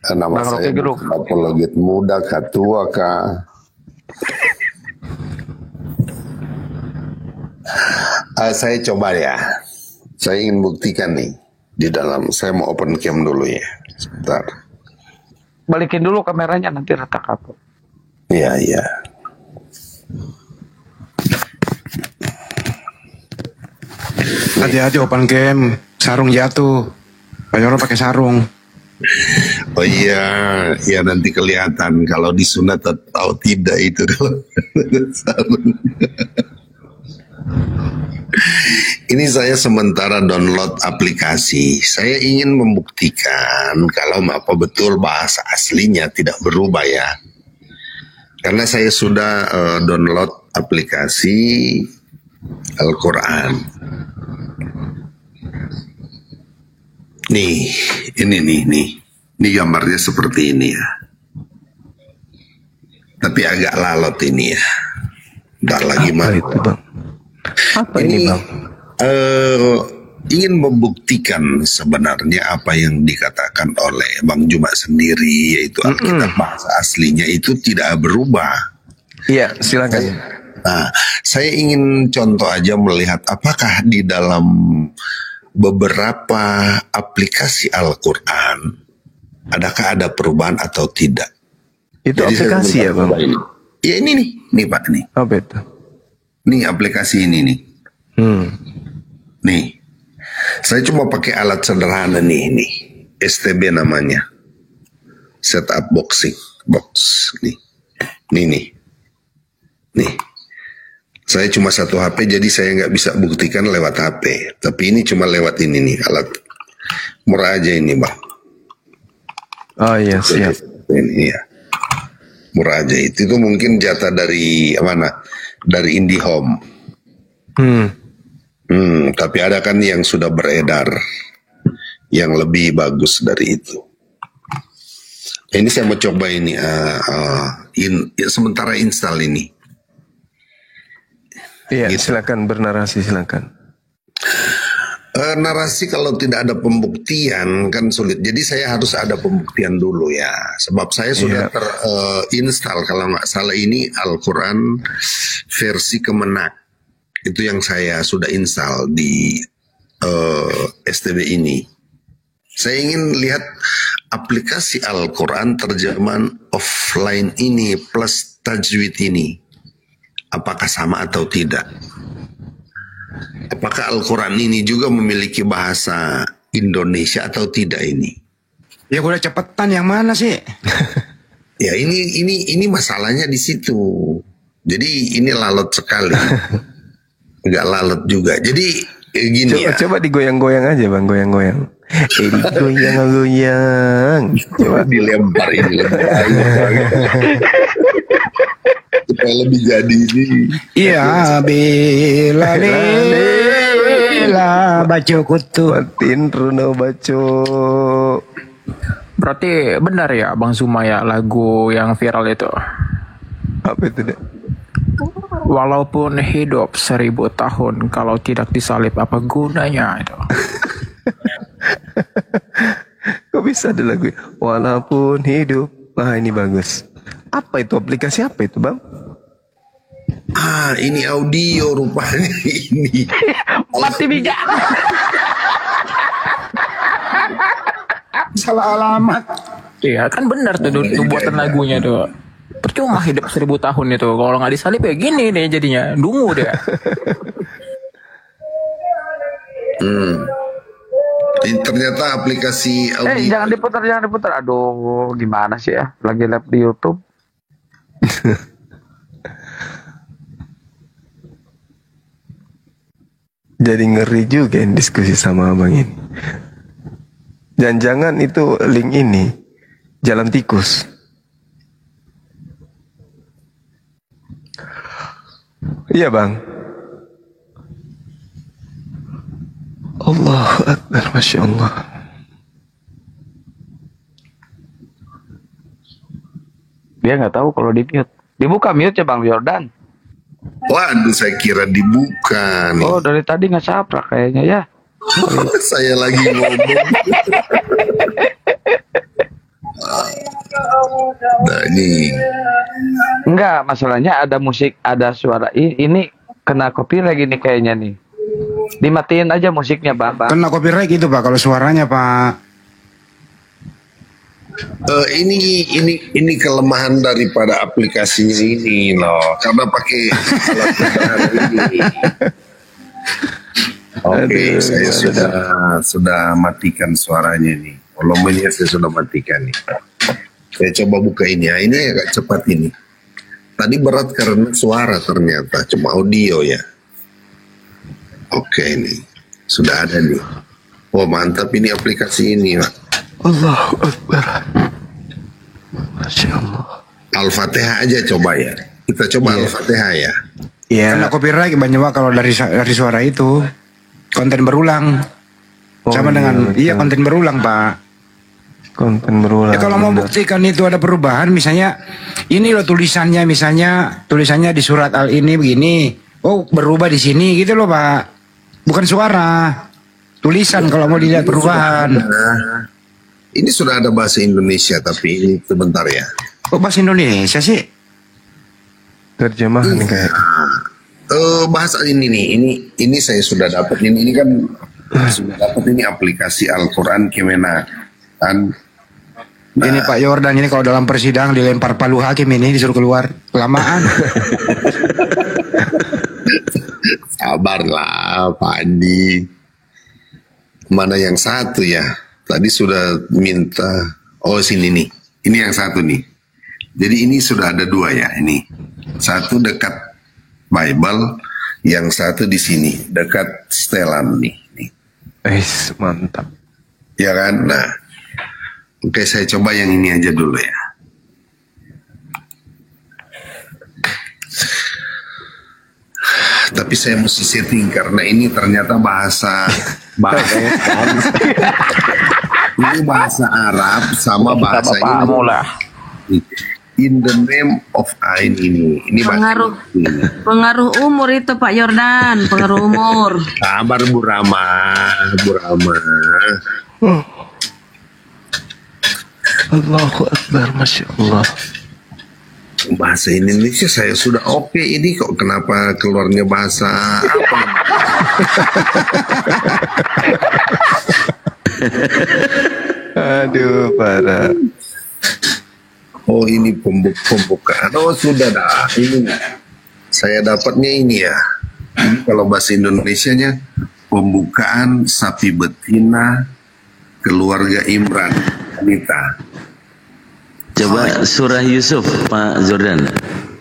Nama Bang saya Rocky Gerung. apologet muda, katua kah? Saya coba ya. Saya ingin buktikan nih di dalam. Saya mau open cam dulu ya. Sebentar. Balikin dulu kameranya, nanti retak apa. Iya, iya. Hati-hati open cam, sarung jatuh. Banyak orang pakai sarung. Oh iya, ya nanti kelihatan kalau disunat atau tidak itu. Ini saya sementara download aplikasi. Saya ingin membuktikan kalau apa betul bahasa aslinya tidak berubah ya. Karena saya sudah download aplikasi Al-Quran. Nih, ini gambarnya seperti ini ya. Tapi agak lalot ini ya. Ntar lagi Apa itu Bang? Apa ini Bang? Ingin membuktikan sebenarnya apa yang dikatakan oleh Bang Juma sendiri, yaitu Alkitab bahasa aslinya itu tidak berubah. Iya, silakan. Nah, saya ingin contoh aja melihat apakah di dalam beberapa aplikasi Al-Quran adakah ada perubahan atau tidak. Itu Jadi aplikasi ya Bang? Ini. Ya ini nih Pak nih. Apa itu? Nih aplikasi ini nih. Nih, saya cuma pakai alat sederhana nih, STB namanya, setup box, nih. Saya cuma satu HP, jadi saya nggak bisa buktikan lewat HP, tapi ini cuma lewat ini nih alat murah aja ini Bang. Oh iya siap. Ini ya, murah aja itu mungkin jatah dari mana? Dari IndiHome. Tapi ada kan yang sudah beredar yang lebih bagus dari itu. Ini saya mau coba ini sementara install ini. Iya, Gitu. silakan bernarasi, silakan. Narasi kalau tidak ada pembuktian kan sulit. Jadi saya harus ada pembuktian dulu ya. Sebab saya sudah terinstall kalau nggak salah ini Al-Quran versi Kemenak. Itu yang saya sudah install di STB ini. Saya ingin lihat aplikasi Al-Quran terjemahan offline ini plus tajwid ini. Apakah sama atau tidak? Apakah Al-Quran ini juga memiliki bahasa Indonesia atau tidak ini? Ya udah cepetan yang mana sih? Ya ini masalahnya di situ. Jadi ini lalat sekali. Enggak lalat juga. Jadi gini coba digoyang-goyang aja bang, goyang-goyang. Goyang-goyang. Coba dilempar ini. Supaya lebih jadi ini. Iya, bela baco kutu. Matin Runo baco. Berarti benar ya Bang Zuma ya lagu yang viral itu? Apa itu deh? Walaupun hidup 1000 tahun, kalau tidak disalib apa gunanya itu? Kok bisa ada lagu? Walaupun hidup. Wah ini bagus. Apa itu, aplikasi apa itu bang? Ini audio rupanya ini. Mati bijak. Salah alamat. Iya kan benar tuh buatan lagunya tuh. Percuma hidup 1000 tahun itu. Kalau nggak disalib ya gini deh jadinya. Dungu deh. Ini ternyata aplikasi audio. Jangan diputar. Aduh, gimana sih ya? Lagi live di YouTube. Jadi ngeri juga diskusi sama abang ini. Jangan-jangan itu link ini jalan tikus. Iya bang. Allahu Akbar, Masya Allah. Dia nggak tahu kalau di mute. Dibuka mute ya Bang Jordan. Waduh, saya kira dibuka nih. Oh, dari tadi nggak saprak kayaknya ya. Saya lagi ngomong. Nah ini. Enggak, masalahnya ada musik, ada suara. Ini kena copyright gini kayaknya nih. Dimatiin aja musiknya, Bang. Kena copyright gitu Pak kalau suaranya Pak. Ini kelemahan daripada aplikasinya ini loh, karena pakai alat ini. Oke, saya sudah matikan suaranya nih. Volumenya saya sudah matikan nih. Saya coba buka ini ya. Ini agak cepat ini. Tadi berat karena suara ternyata, cuma audio ya. Oke, ini sudah ada nih. Oh mantap ini aplikasi ini Pak. Allahu Akbar. Masya Allah. Al-Fatihah aja coba ya. Kita coba Al-Fatihah ya. Iya. Kena copyright banyak Pak kalau dari suara itu. Konten berulang. Sama dengan konten berulang Pak. Konten berulang. Ya kalau mau buktikan itu ada perubahan, misalnya ini loh tulisannya, misalnya tulisannya di surat al ini begini. Oh berubah di sini gitu loh Pak. Bukan suara. Tulisan kalau mau dilihat perubahan. Ini sudah ada bahasa Indonesia tapi ini sebentar ya. Kok bahasa Indonesia sih? Terjemahan kayak. Bahasa ini nih, ini saya sudah dapat ini kan sudah dapat ini aplikasi Al-Quran Kemenak kan. Nah, ini Pak Jordan ini kalau dalam persidangan dilempar palu hakim ini disuruh keluar kelamaan. Sabarlah Pak Andi. Mana yang satu ya? Tadi sudah minta. Oh sini nih. Ini yang satu nih. Jadi ini sudah ada dua ya ini. Satu dekat Bible, yang satu di sini dekat setelan nih. Mantap. Ya kan? Nah, oke saya coba yang ini aja dulu ya. Tapi saya mesti setting karena ini ternyata bahasa ini bahasa Arab sama bahasa ini. In the name of Ain ini pengaruh umur itu Pak Yordan, pengaruh umur. Sabar Bu Rama, Bu Rama. Allahu Akbar, Masya Allah. Bahasa Indonesia saya sudah oke, ini kok kenapa keluarnya bahasa apa? Aduh, parah. Oh ini pembukaan. Oh sudah dah. Ini saya dapatnya ini ya. Ini kalau bahasa Indonesianya pembukaan sapi betina keluarga Imran Anita. Coba surah Yusuf Pak Jordan.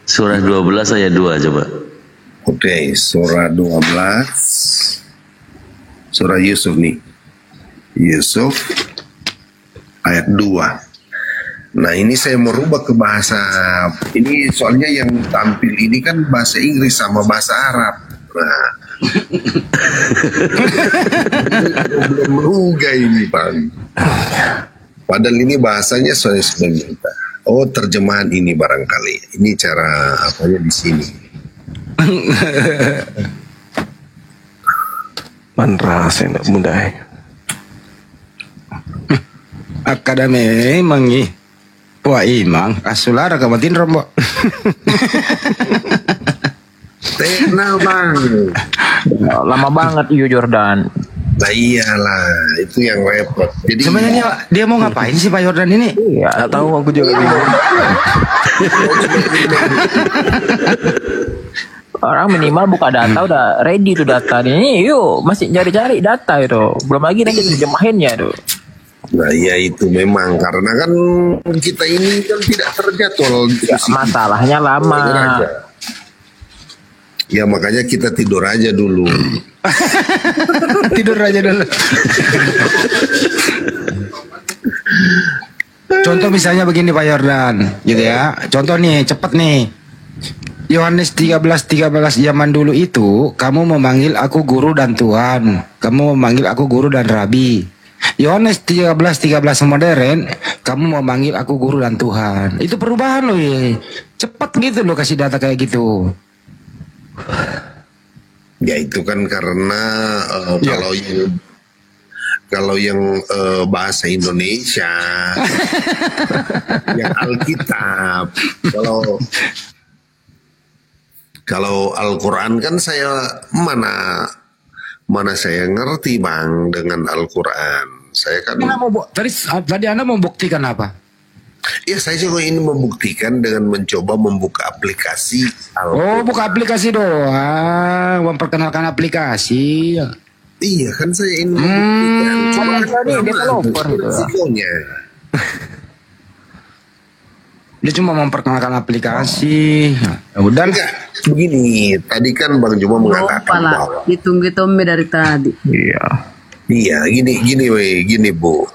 Surah 12 ayat 2 coba. Oke, surah 12. Surah Yusuf nih. Yusuf ayat 2. Nah ini saya merubah ke bahasa ini soalnya yang tampil ini kan bahasa Inggris sama bahasa Arab. Nah belum merugah ini Pak. Padahal ini bahasanya soalnya sudah minta. Oh terjemahan ini barangkali. Ini cara apanya di sini. Manra saya nak mudah. Akademi mangi. Wah imang, asulara kamatin rombok. Tenang Bang. Lama banget Iyo Jordan. Nah iyalah, itu yang repot. Jadi sebenarnya dia mau ngapain sih Pak Jordan ini? Iya, Nggak tahu aku juga bingung. Orang minimal buka data udah ready tuh data ini. Yuk masih cari-cari data itu. Belum lagi nanti terjemahinnya tuh. nah ya itu memang karena kan kita ini kan tidak terjadwal. Masalahnya lama. Ya makanya kita tidur aja dulu. Tidur aja dulu. Contoh misalnya begini Pak Yordan, gitu ya. Contoh nih, cepet nih. Yohanes 13:13 zaman dulu itu, kamu memanggil aku guru dan Tuhan. Kamu memanggil aku guru dan rabi. Yohanes 13:13 modern, kamu memanggil aku guru dan Tuhan. Itu perubahan loh ya. Cepet gitu loh kasih data kayak gitu. Ya itu kan karena kalau yang bahasa Indonesia, yang Alkitab, kalau Al-Quran kan saya mana saya ngerti Bang dengan Al-Quran. Saya kan tadi Anda mau buktikan apa? Ya saya juga ini membuktikan dengan mencoba membuka aplikasi. Oh buka aplikasi doang, memperkenalkan aplikasi. Iya kan saya ini membuktikan. Cuma dia developer gitu. Risikonya. Dia cuma memperkenalkan aplikasi. Udah enggak. Begini, tadi kan Bang Juma mengatakan bahwa hitung-hitung dari tadi. Iya, gini Bu.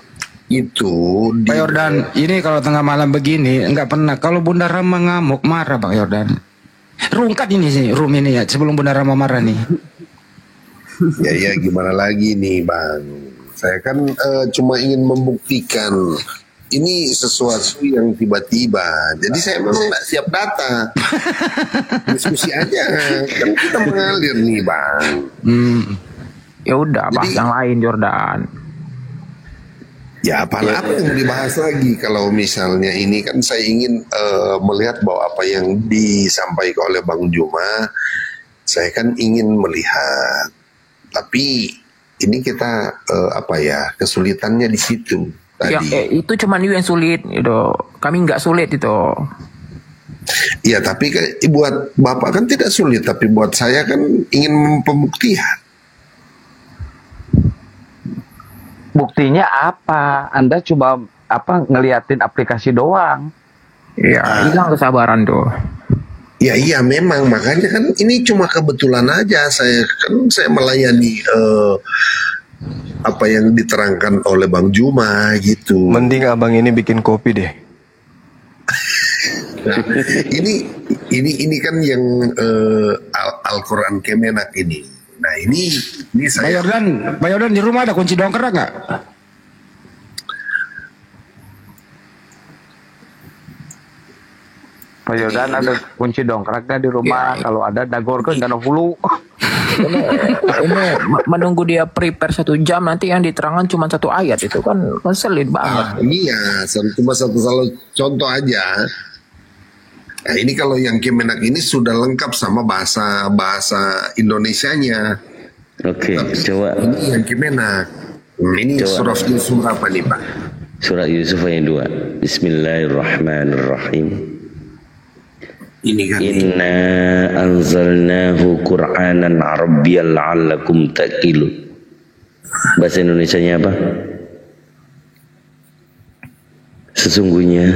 Itu Pak Yordan, ini kalau tengah malam begini enggak pernah. Kalau Bunda Rama ngamuk marah Pak Yordan. Rungkat ini sih, room ini ya sebelum Bunda Rama marah nih. Ya gimana lagi nih Bang. Saya kan cuma ingin membuktikan ini sesuatu yang tiba-tiba. Jadi saya memang nggak siap data. Diskusi aja. Kan kita mengalir nih Bang. Ya udah bahas yang lain Jordan. Ya apa yang dibahas lagi kalau misalnya ini kan saya ingin melihat bahwa apa yang disampaikan oleh Bang Juma, saya kan ingin melihat. Tapi ini kita kesulitannya di situ tadi. Itu cuman you yang sulit itu. Kami nggak sulit itu. Ya tapi buat Bapak kan tidak sulit, tapi buat saya kan ingin pembuktian. Buktinya apa? Anda coba ngeliatin aplikasi doang. Iya, hilang kesabaran tuh. Ya iya memang makanya kan ini cuma kebetulan aja saya melayani apa yang diterangkan oleh Bang Juma gitu. Mending abang ini bikin kopi deh. Nah, ini kan yang Al-Quran Kemenak ini. Nah ini saya. Pak Yordan di rumah ada kunci dongkrak nggak? Pak Yordan ada kunci dongkrak nggak di rumah? Kalau ada dagor kan nggak hulu. Ini menunggu dia prepare 1 jam, nanti yang diterangkan cuma 1 ayat, itu kan ngeselin banget. Iya, cuma satu contoh aja. Nah, ini kalau yang Kemenak ini sudah lengkap sama bahasa Indonesianya. Oke, coba. Ini yang Kemenak. Ini surah Yusuf apa nih Pak? Surah Yusuf ayat 2. Bismillahirrahmanirrahim. Ini kan Inna anzalnahu Qur'anan Arabiyyan la'allakum ta'qilun. Bahasa Indonesianya apa? Sesungguhnya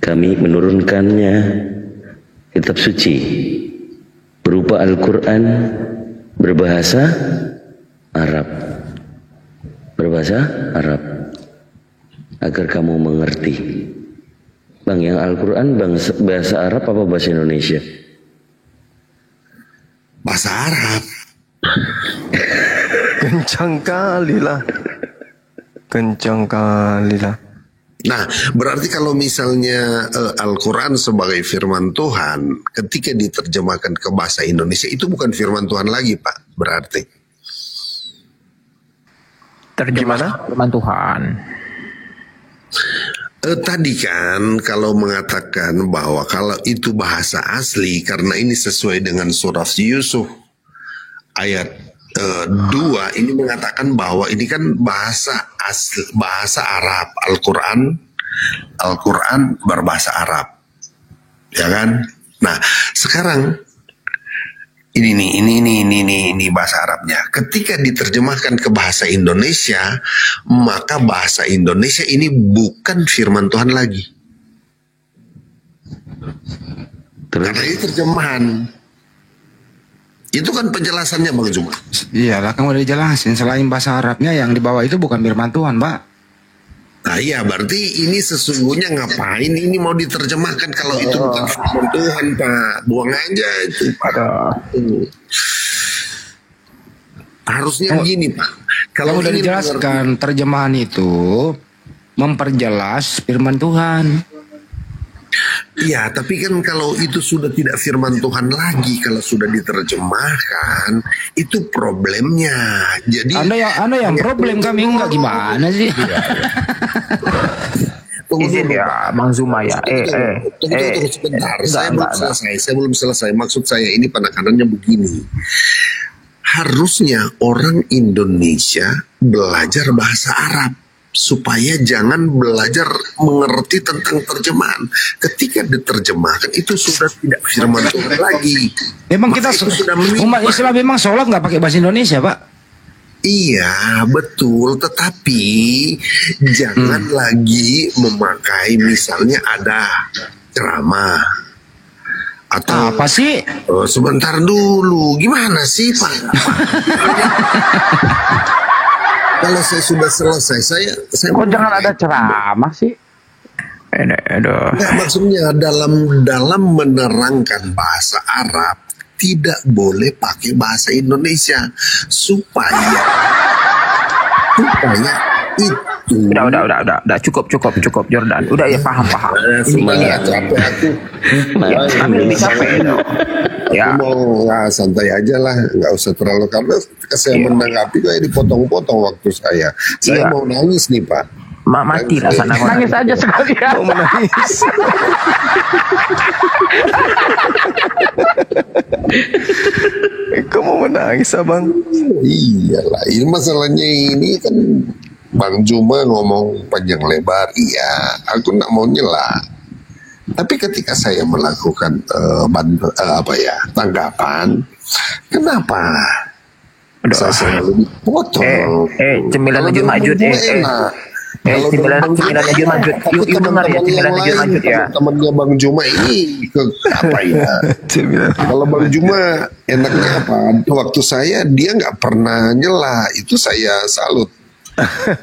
kami menurunkannya kitab suci berupa Al-Quran berbahasa Arab. Berbahasa Arab agar kamu mengerti. Bang, yang Al-Quran bahasa Arab apa bahasa Indonesia? bahasa Arab. Kencang kali lah. Kencang kali lah. Nah, berarti kalau misalnya Al-Quran sebagai firman Tuhan, ketika diterjemahkan ke bahasa Indonesia, itu bukan firman Tuhan lagi, Pak. Berarti. Terjemah firman Tuhan. Tadi kan kalau mengatakan bahwa kalau itu bahasa asli, karena ini sesuai dengan surah Yusuf ayat 2, ini mengatakan bahwa ini kan bahasa asli, bahasa Arab. Al-Quran berbahasa Arab, ya kan? Nah, sekarang ini bahasa Arabnya. Ketika diterjemahkan ke bahasa Indonesia, maka bahasa Indonesia ini bukan firman Tuhan lagi. Karena ini terjemahan. Itu kan penjelasannya Bang Zuma. Iyalah, kan udah dijelasin. Selain bahasa Arabnya yang dibawa itu bukan firman Tuhan, Pak. Nah iya, berarti ini sesungguhnya ngapain ini mau diterjemahkan kalau itu bukan firman Tuhan, Pak. Buang aja itu, Pak. Harusnya gini, Pak. Kalau udah dijelaskan terjemahan itu memperjelas firman Tuhan. Iya, tapi kan kalau itu sudah tidak firman Tuhan lagi, kalau sudah diterjemahkan, itu problemnya. Jadi Anda yang problem, kami enggak, gimana sih? Ini dia Bang Zuma ya. Tunggu sebentar. Saya belum selesai. Maksud saya ini penekanannya begini. Harusnya orang Indonesia belajar bahasa Arab supaya jangan belajar mengerti tentang terjemahan. Ketika diterjemahkan itu sudah tidak firman Tuhan lagi. Memang kita umat Islam memang sholat nggak pakai bahasa Indonesia, Pak? Iya, betul. Tetapi jangan lagi memakai, misalnya ada ceramah atau apa sih? Sebentar dulu, gimana sih Pak? Kalau saya sudah selesai, saya kok jangan ada ceramah sih? Nggak, maksudnya dalam menerangkan bahasa Arab tidak boleh pakai bahasa Indonesia supaya itu. Udah cukup Jordan. Udah ya, paham. Ini ya. Capek aku. Kami lebih capek dong. Ya. Aku mau santai aja lah, nggak usah terlalu, karena ketika saya menanggapi kayak dipotong-potong waktu saya. Saya mau nangis nih Pak. Mati lah sana. Nangis aja sekalian. Mau menangis. Kamu mau menangis, Abang? Iyalah, ini masalahnya ini kan Bang Zuma ngomong panjang lebar, iya, aku nggak mau nyela. Tapi ketika saya melakukan tanggapan, kenapa saya selalu dipotong? Cemilan lanjut maju cemilan lanjut maju. Yuk dengar ya, cemilan lanjut maju ya. Temannya Bang Zuma ini apa ya? Kalau Bang Zuma enaknya apa? Waktu saya dia nggak pernah nyela, itu saya salut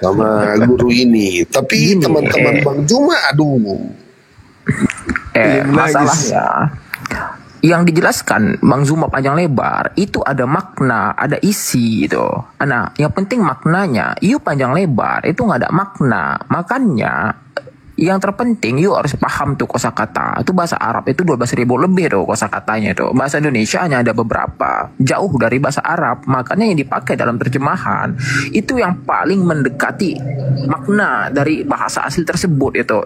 sama guru ini. Tapi teman-teman Bang Zuma, aduh. Masalahnya yang dijelaskan Bang Zuma panjang lebar itu ada makna, ada isi gitu. Nah, yang penting maknanya. Panjang lebar itu nggak ada makna. Makanya Yang terpenting yuk harus paham tuh kosakata. Itu bahasa Arab itu 12.000 lebih tuh kosakatanya tuh. Bahasa Indonesia hanya ada beberapa, jauh dari bahasa Arab. Makanya yang dipakai dalam terjemahan itu yang paling mendekati makna dari bahasa asli tersebut itu.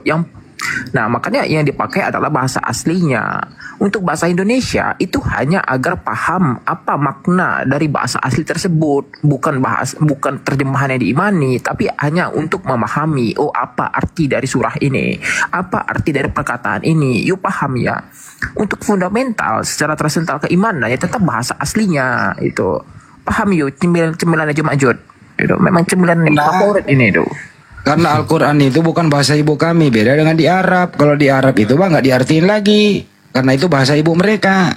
Nah, makanya yang dipakai adalah bahasa aslinya. Untuk bahasa Indonesia itu hanya agar paham apa makna dari bahasa asli tersebut, bukan terjemahan yang diimani, tapi hanya untuk memahami apa arti dari surah ini, apa arti dari perkataan ini. Yuk paham ya. Untuk fundamental secara tersental keimanan ya tetap bahasa aslinya itu. Paham yuk cemilan Haji Ma'jud. Itu memang cemilan favorit ini tuh. Karena Al-Quran itu bukan bahasa ibu kami, beda dengan di Arab. Kalau di Arab itu bang nggak diartiin lagi, karena itu bahasa ibu mereka.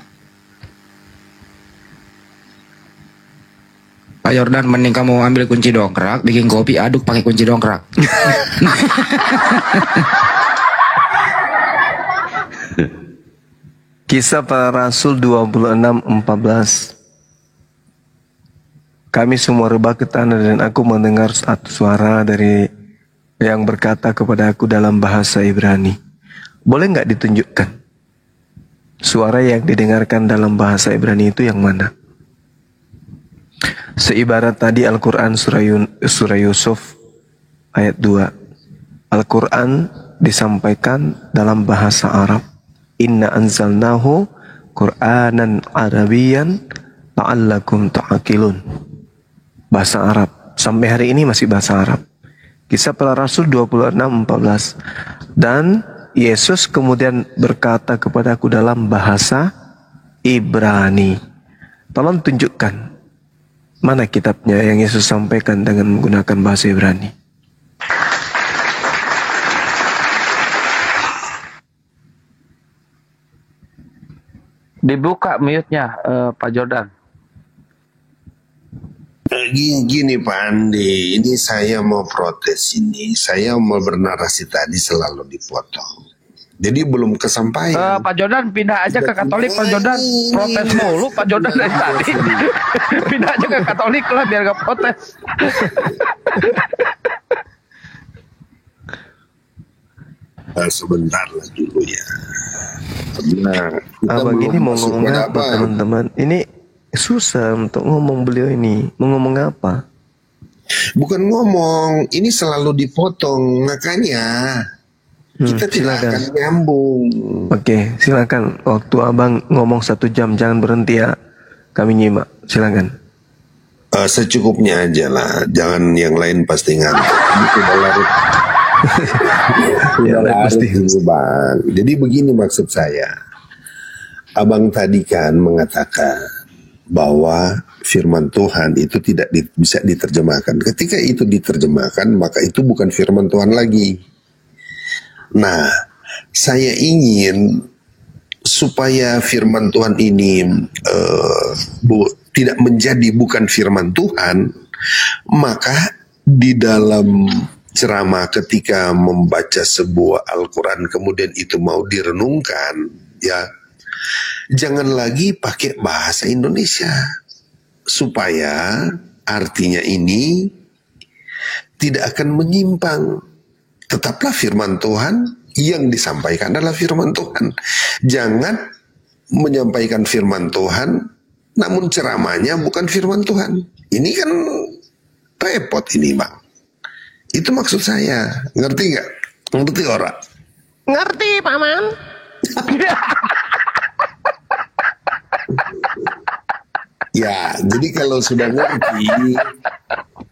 Pak Yordan, mending kamu ambil kunci dongkrak, bikin kopi, aduk pakai kunci dongkrak. Kisah Para Rasul 26:14. Kami semua rebah ke tanah dan aku mendengar satu suara dari yang berkata kepada aku dalam bahasa Ibrani. Boleh nggak ditunjukkan suara yang didengarkan dalam bahasa Ibrani itu yang mana? Seibarat tadi Al-Quran surah Yusuf ayat 2. Al-Quran disampaikan dalam bahasa Arab. Inna anzalnahu Qur'anan Arabiyan la'allakum ta'aqilun. Bahasa Arab. Sampai hari ini masih bahasa Arab. Kisah Para Rasul 26:14. Dan Yesus kemudian berkata kepadaku dalam bahasa Ibrani. Tolong tunjukkan mana kitabnya yang Yesus sampaikan dengan menggunakan bahasa Ibrani. Dibuka mute-nya Pak Jordan. Gini Pak Andi, ini saya mau protes ini. Saya mau bernarasi tadi selalu dipotong. Jadi belum kesampaian. Pak Jordan pindah aja ke Katolik. Pak Jordan protes mulu Pak Jordan dari tadi. Pindah aja ke Katolik lah biar gak protes. Sebentar lah dulu ya. Karena Abang ini mau ngomong apa teman-teman? Ini susah untuk ngomong beliau ini. Mau ngomong apa? Bukan ngomong, ini selalu dipotong. Makanya kita tidak akan nyambung. Oke, silakan. Waktu abang ngomong 1 jam, jangan berhenti ya. Kami nyimak, silakan. Secukupnya aja lah. Jangan yang lain pasti ngantuk. Bang. Jadi begini maksud saya. Abang tadi kan mengatakan bahwa firman Tuhan itu tidak bisa diterjemahkan. Ketika itu diterjemahkan, maka itu bukan firman Tuhan lagi. Nah, saya ingin supaya firman Tuhan ini tidak menjadi bukan firman Tuhan, maka di dalam ceramah ketika membaca sebuah Al-Quran kemudian itu mau direnungkan, ya jangan lagi pakai bahasa Indonesia supaya artinya ini tidak akan menyimpang. Tetaplah firman Tuhan, yang disampaikan adalah firman Tuhan. Jangan menyampaikan firman Tuhan namun ceramahnya bukan firman Tuhan. Ini kan repot ini Bang. Itu maksud saya. Ngerti gak? Ngerti orang? Ngerti Paman. Ya, jadi kalau sudah ngerti,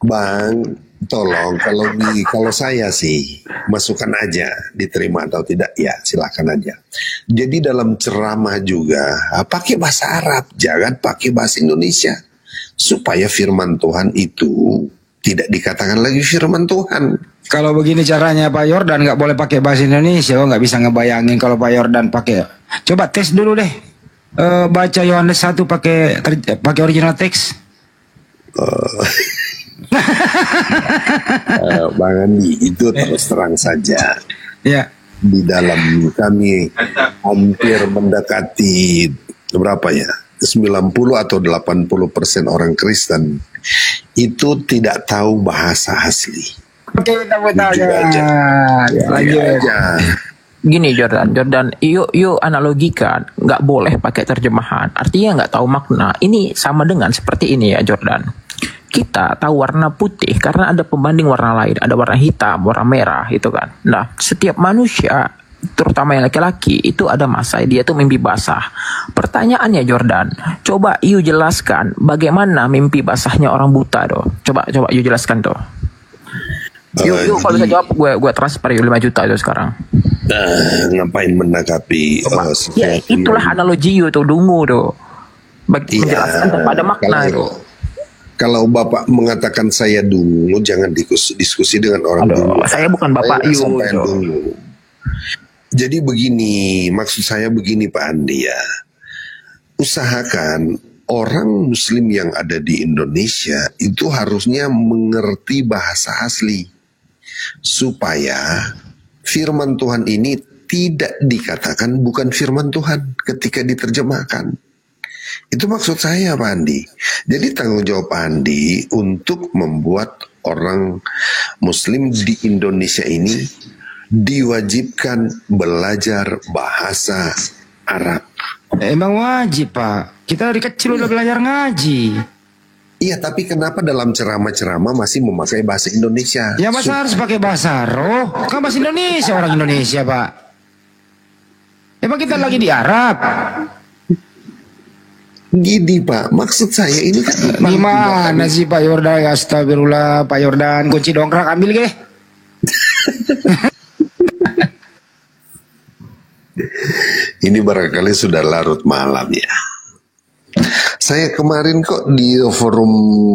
Bang, tolong kalau saya sih masukkan aja, diterima atau tidak ya silakan aja. Jadi dalam ceramah juga pakai bahasa Arab, jangan pakai bahasa Indonesia, supaya firman Tuhan itu tidak dikatakan lagi firman Tuhan. Kalau begini caranya Pak Yordan nggak boleh pakai bahasa Indonesia, nggak bisa ngebayangin kalau Pak Yordan pakai. Coba tes dulu deh. Baca Yohanes 1 pakai original teks. Bang Andi, itu terus terang saja. Ya. Di dalam kami hampir mendekati berapa ya? 90 atau 80% orang Kristen itu tidak tahu bahasa asli. Oke, tepuk Jujur aja. tangan. Lanjut aja. Gini Jordan, yuk analogikan, nggak boleh pakai terjemahan. Artinya nggak tahu makna. Ini sama dengan seperti ini ya Jordan. Kita tahu warna putih karena ada pembanding warna lain. Ada warna hitam, warna merah gitu kan. Nah, setiap manusia, terutama yang laki-laki, itu ada masa dia tuh mimpi basah. Pertanyaannya Jordan, coba yuk jelaskan bagaimana mimpi basahnya orang buta doh. Coba yuk jelaskan tuh. Yuk kalau bisa jawab gue transfer yuk 5 juta itu sekarang. Ngapain menanggapi? Ya itulah analogi itu dungu tuh. Menjelaskan tanpa ada makna itu. Kalau Bapak mengatakan saya dungu, jangan diskusi dengan orang dungu. Saya bukan Bapak dungu. Jadi begini, maksud saya begini Pak Andi ya. Usahakan orang Muslim yang ada di Indonesia itu harusnya mengerti bahasa asli. Supaya firman Tuhan ini tidak dikatakan bukan firman Tuhan ketika diterjemahkan. Itu maksud saya Pak Andi. Jadi tanggung jawab Pak Andi untuk membuat orang Muslim di Indonesia ini diwajibkan belajar bahasa Arab. Emang wajib Pak. Kita dari kecil udah belajar ngaji. Iya, tapi kenapa dalam ceramah-ceramah masih memakai bahasa Indonesia? Ya masa harus pakai bahasa roh? Kan bahasa Indonesia, orang Indonesia Pak. Emang kita lagi di Arab? Gini Pak, maksud saya ini kan gimana sih Pak Yordan? Astagfirullah Pak Yordan, kunci dongkrak ambil ke? Ini barangkali sudah larut malam ya. Saya kemarin kok di forum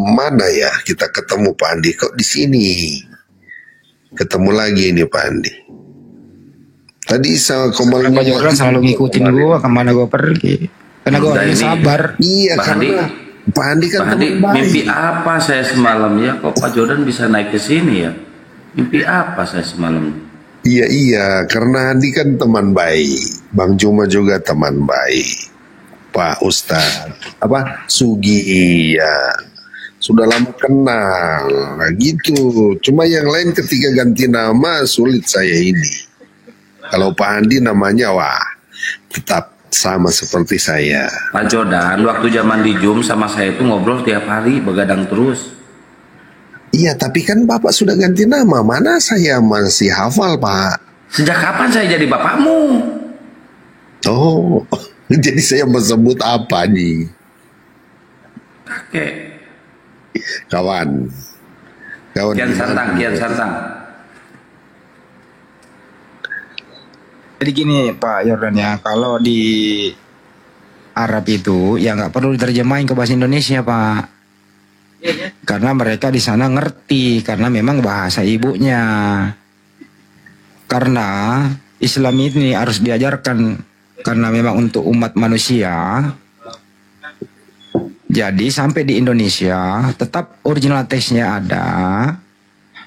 mana ya kita ketemu Pak Andi, kok di sini ketemu lagi ini Pak Andi. Tadi sama Komal Pak Yordan selalu ngikutin gua kemana gua pergi. Karena gue orangnya sabar. Iya, Pak Andi, Pak Andi kan Pak Andi, mimpi apa saya semalam ya? Kok Pak Jordan bisa naik ke sini ya? Mimpi apa saya semalam? Iya, karena Andi kan teman baik. Bang Juma juga teman baik. Pak Ustadz, Sugi, iya. Sudah lama kenal, nah, gitu. Cuma yang lain ketika ganti nama sulit saya ini. Kalau Pak Andi namanya, wah, tetap sama seperti saya. Pak Jordan, waktu zaman di Zoom sama saya itu ngobrol tiap hari, begadang terus. Iya, tapi kan Bapak sudah ganti nama. Mana saya masih hafal, Pak? Sejak kapan saya jadi bapakmu? Oh, jadi saya mau sebut apa nih? Kakek. Kawan. Kian Santang. Jadi gini Pak Yordan ya, kalau di Arab itu ya nggak perlu diterjemahin ke bahasa Indonesia Pak. Karena mereka di sana ngerti, karena memang bahasa ibunya. Karena Islam ini harus diajarkan karena memang untuk umat manusia. Jadi sampai di Indonesia tetap original teksnya ada.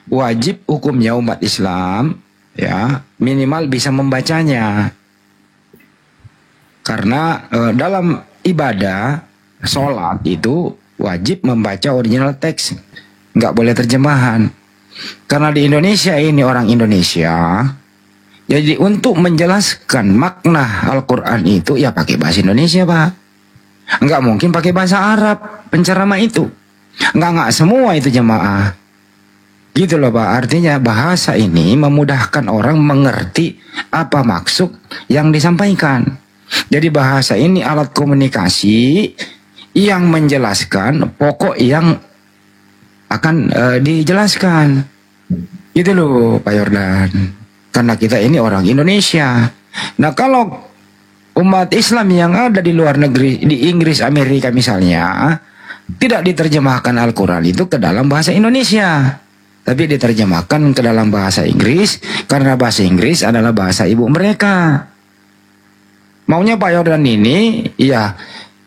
Wajib hukumnya umat Islam ya minimal bisa membacanya. Karena dalam ibadah sholat itu wajib membaca original teks, nggak boleh terjemahan. Karena di Indonesia ini orang Indonesia, jadi untuk menjelaskan makna Al-Quran itu ya pakai bahasa Indonesia Pak. Nggak mungkin pakai bahasa Arab penceramah itu. Nggak semua itu jemaah. Gitu loh Pak, artinya bahasa ini memudahkan orang mengerti apa maksud yang disampaikan. Jadi bahasa ini alat komunikasi yang menjelaskan pokok yang akan dijelaskan. Gitu loh Pak Yordan. Karena kita ini orang Indonesia. Nah kalau umat Islam yang ada di luar negeri, di Inggris, Amerika misalnya, tidak diterjemahkan Al-Quran itu ke dalam bahasa Indonesia, tapi diterjemahkan ke dalam bahasa Inggris, karena bahasa Inggris adalah bahasa ibu mereka. Maunya Pak Yordan ini, ya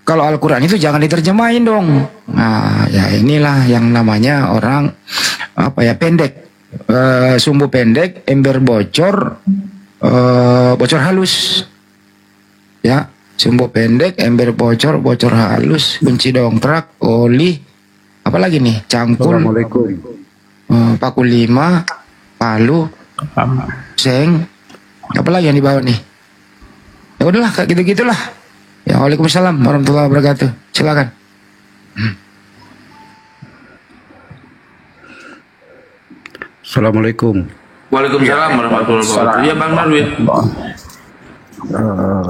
kalau Al-Quran itu jangan diterjemahin dong. Nah, ya inilah yang namanya orang pendek, sumbu pendek, ember bocor, bocor halus. Ya, sumbu pendek, ember bocor, bocor halus, kunci dongkrak, oli, apalagi nih, cangkul. Assalamualaikum. Paku 5, Palu, Seng, apa lagi yang dibawa nih? Ya udahlah, kayak gitu-gitulah. Ya, waalaikumsalam warahmatullahi wabarakatuh. Silakan. Assalamualaikum. Waalaikumsalam warahmatullahi wabarakatuh. Iya Bang Darwin.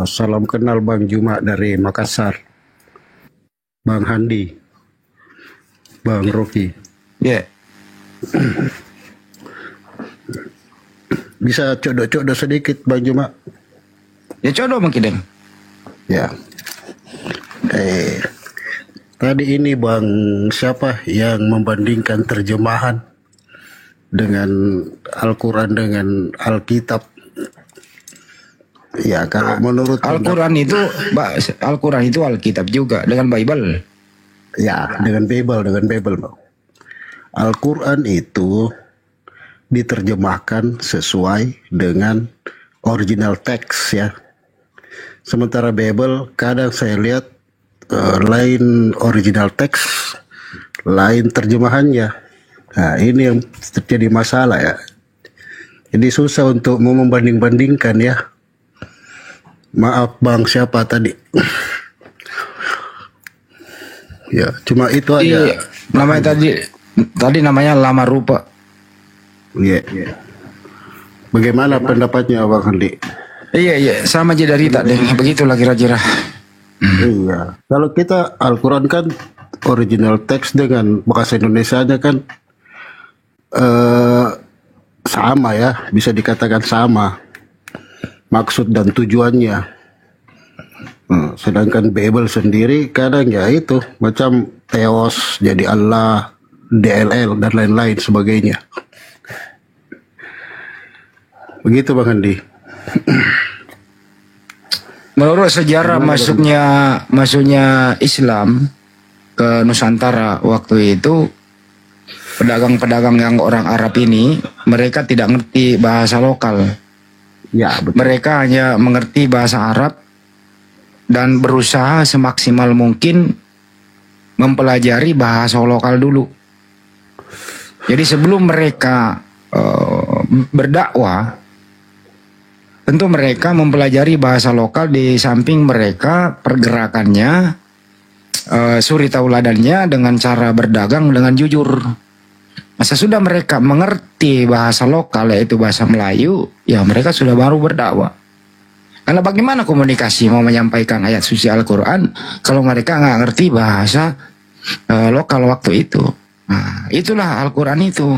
Salam kenal Bang Juma dari Makassar. Bang Handi. Bang Rocky. Ya. Bisa codok-codok sedikit Bang Juma? Ya codok Bang Kideng. Ya. Tadi ini Bang siapa yang membandingkan terjemahan dengan Al-Quran dengan Alkitab? Ya, kalau menurut Al-Quran itu, Al-Quran itu Alkitab juga dengan Bible. Ya, dengan Bible, Bang. Al-Quran itu diterjemahkan sesuai dengan original teks ya. Sementara Bible kadang saya lihat lain original teks, lain terjemahannya. Nah, ini yang terjadi masalah ya. Jadi susah untuk mau membanding-bandingkan ya. Maaf Bang siapa tadi? Ya, cuma itu aja. Iya, namanya tadi namanya Lama Rupa. Iya. Bagaimana pendapatnya Bang Handi? Iya, sama aja dari tadi. Begitulah kira-kira. Iya. Kalau kita Al-Quran kan original teks dengan bahasa Indonesianya kan sama ya, bisa dikatakan sama maksud dan tujuannya. Sedangkan Bible sendiri kadang ya itu macam Theos jadi Allah, DLL dan lain-lain sebagainya. Begitu Bang Andi. Menurut sejarah masuknya Islam ke Nusantara waktu itu, pedagang-pedagang yang orang Arab ini mereka tidak ngerti bahasa lokal. Ya, betul. Mereka hanya mengerti bahasa Arab dan berusaha semaksimal mungkin mempelajari bahasa lokal dulu. Jadi sebelum mereka berdakwah, tentu mereka mempelajari bahasa lokal di samping mereka pergerakannya, suri tauladannya dengan cara berdagang dengan jujur. Masa sudah mereka mengerti bahasa lokal yaitu bahasa Melayu, ya mereka sudah baru berdakwah. Karena bagaimana komunikasi mau menyampaikan ayat suci Al-Quran kalau mereka nggak ngerti bahasa lokal waktu itu. Nah, itulah Al-Quran itu.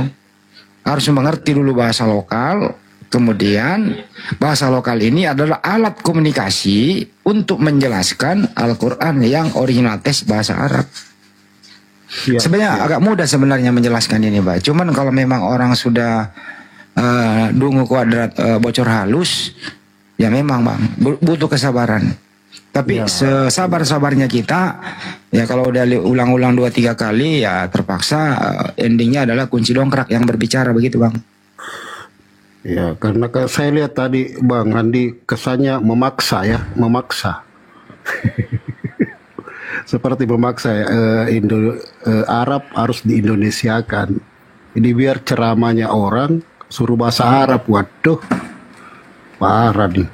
Harus mengerti dulu bahasa lokal, kemudian bahasa lokal ini adalah alat komunikasi untuk menjelaskan Al-Quran yang original teks bahasa Arab. Ya, sebenarnya agak mudah sebenarnya menjelaskan ini, Pak. Cuman kalau memang orang sudah dungu kuadrat bocor halus, ya memang Bang butuh kesabaran. Tapi sesabar-sabarnya kita, ya kalau udah ulang-ulang 2-3 kali, ya terpaksa endingnya adalah kunci dongkrak yang berbicara, begitu Bang. Ya, karena saya lihat tadi Bang Andi kesannya memaksa ya, memaksa. Seperti memaksa ya, Arab harus diindonesiakan. Jadi biar ceramahnya orang suruh bahasa Arab, waduh, parah nih.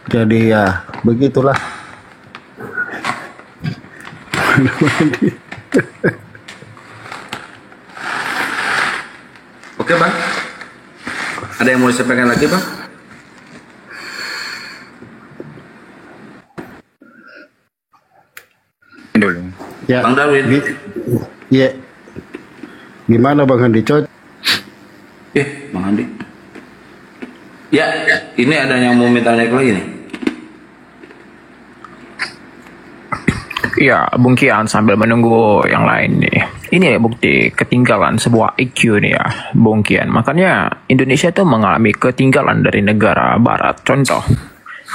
Jadi ya begitulah. Oke Bang, ada yang mau disampaikan lagi Bang? Dulu. Ya, Bang Darwin. Ya. Gimana Bang Andi? Bang Andi. Ya, ini ada yang mau minta naik lagi nih. Ya, Bung Kian sambil menunggu yang lain nih. Ini bukti ketinggalan sebuah IQ nih ya, Bung Kian. Makanya Indonesia tuh mengalami ketinggalan dari negara barat. Contoh,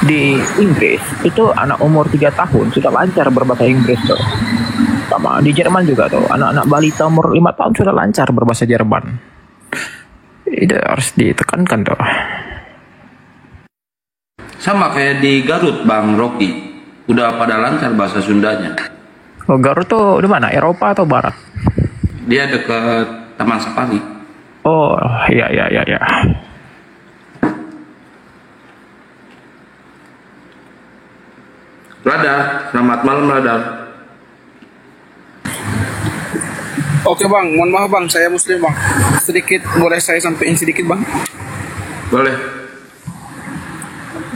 di Inggris itu anak umur 3 tahun sudah lancar berbahasa Inggris tuh. Sama di Jerman juga tuh, anak-anak balita umur 5 tahun sudah lancar berbahasa Jerman. Itu harus ditekankan tuh. Sama kayak di Garut Bang Rocky, udah pada lancar bahasa Sundanya. Oh, Garut tuh di mana? Eropa atau Barat? Dia dekat Taman Safari. Oh, iya. Radar, selamat malam Radar. Oke bang, mohon maaf bang, saya muslim bang. Sedikit, boleh saya sampaikan sedikit bang? Boleh.